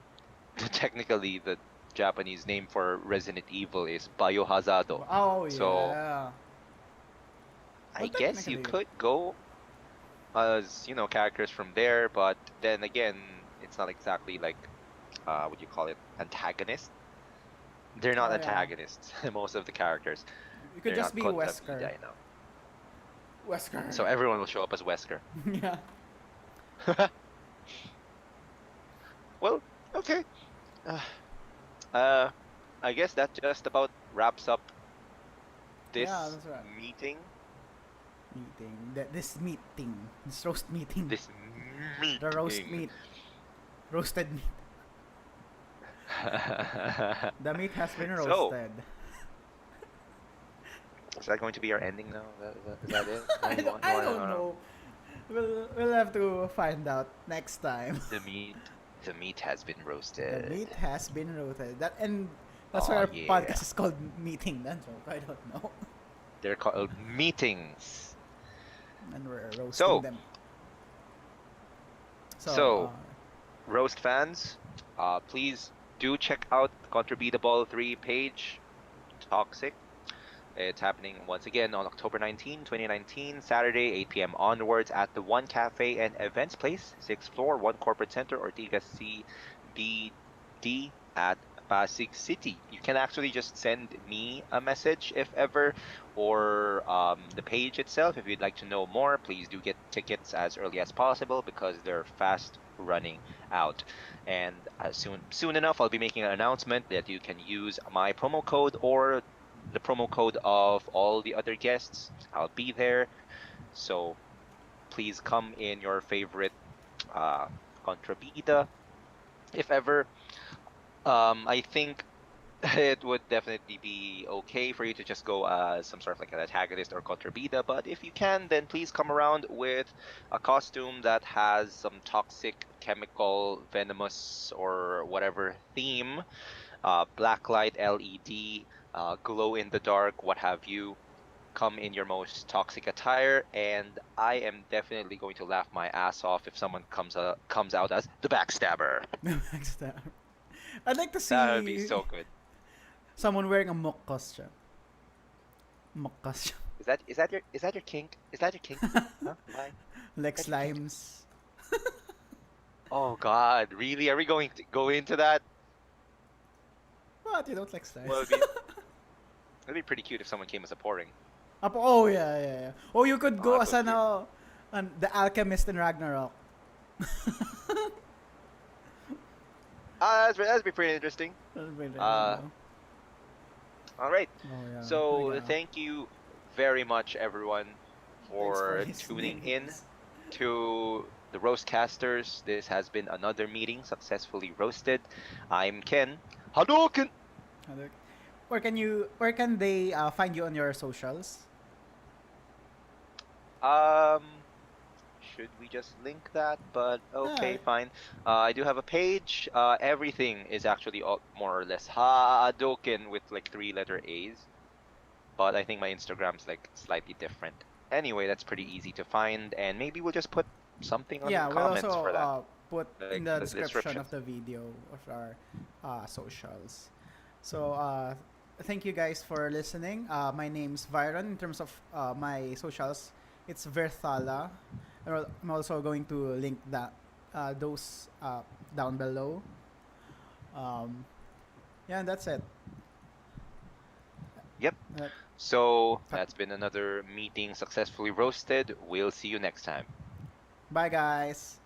technically the Japanese name for Resident Evil is Biohazard. Oh So yeah. I Well, guess you technically, could go as, characters from there, but then again, it's not exactly like what do you call it, antagonist. They're not oh yeah. antagonists, most of the characters. You could They're just not be Wesker. Kontrabida, Wesker. so everyone will show up as Wesker. Yeah. Well, okay. Uh, uh, I guess that just about wraps up Yeah, this that's right. meeting. Meeting. This meeting. This roast meeting. This The roast meeting. meat. Roasted meat. The meat has been So, roasted. is that going to be our ending now? Is that it? No, I don't know. We'll have to find out next time. The meat, the meat has been The roasted. meat has been roasted. That's why Oh our yeah. podcast is called Meeting. That joke. I don't know. They're called meetings. And we're roasting So, them. So, so roast fans, please do check out the Kontrabida Ball 3 page, Toxic. It's happening once again on October 19, 2019, Saturday, 8 p.m. onwards at the One Cafe and Events Place, 6th floor, One Corporate Center, Ortigas CBD at Pasig City. You can actually just send me a message if ever, or the page itself. If you'd like to know more, please do get tickets as early as possible because they're fast running out. And soon enough, I'll be making an announcement that you can use my promo code or the promo code of all the other guests. I'll be there. So please come in your favorite uh, Kontrabida if ever. I think it would definitely be okay for you to just go as some sort of like an antagonist or Kontrabida, but if you can, then please come around with a costume that has some toxic, chemical, venomous, or whatever theme, blacklight, LED, glow in the dark, what have you. Come in your most toxic attire, and I am definitely going to laugh my ass off if someone comes out as the backstabber. Next time. I'd like to That would be see so good. someone wearing a mock costume. Mock costume. Is that your kink? Is that your kink? Huh? Why? Is Like that your kink? slimes. Oh God, really? Are we going to go into that? What? You don't like Well, slimes? it'd be pretty cute if someone came as a pouring. Oh, yeah, yeah, yeah. Oh, you could Oh, go that's as so cute. the alchemist in Ragnarok. That'd be pretty interesting. Wait, I don't Uh, know. all right. Oh, yeah. There we So go. thank you very much, everyone, Thanks for for tuning listening, in guys. to the RoastCasters. This has been another meeting successfully roasted. I'm Ken. Hadou Ken! Where can they find you on your socials? Um, should we just link that? But Yeah, okay, fine. I do have a page. Everything is actually all, more or less Hadoken with like three-letter A's. But I think my Instagram's like slightly different. Anyway, that's pretty easy to find, and maybe we'll just put something on the yeah, we'll comments also for that, put like in the the description of descriptions. the video of our socials. So, thank you guys for listening. My name's Vyron. In terms of my socials, it's Vyrthala. I'm also going to link those down below. Um, yeah, and that's it. Yep. Uh, So that's been another meeting successfully roasted. We'll see you next time. Bye, guys.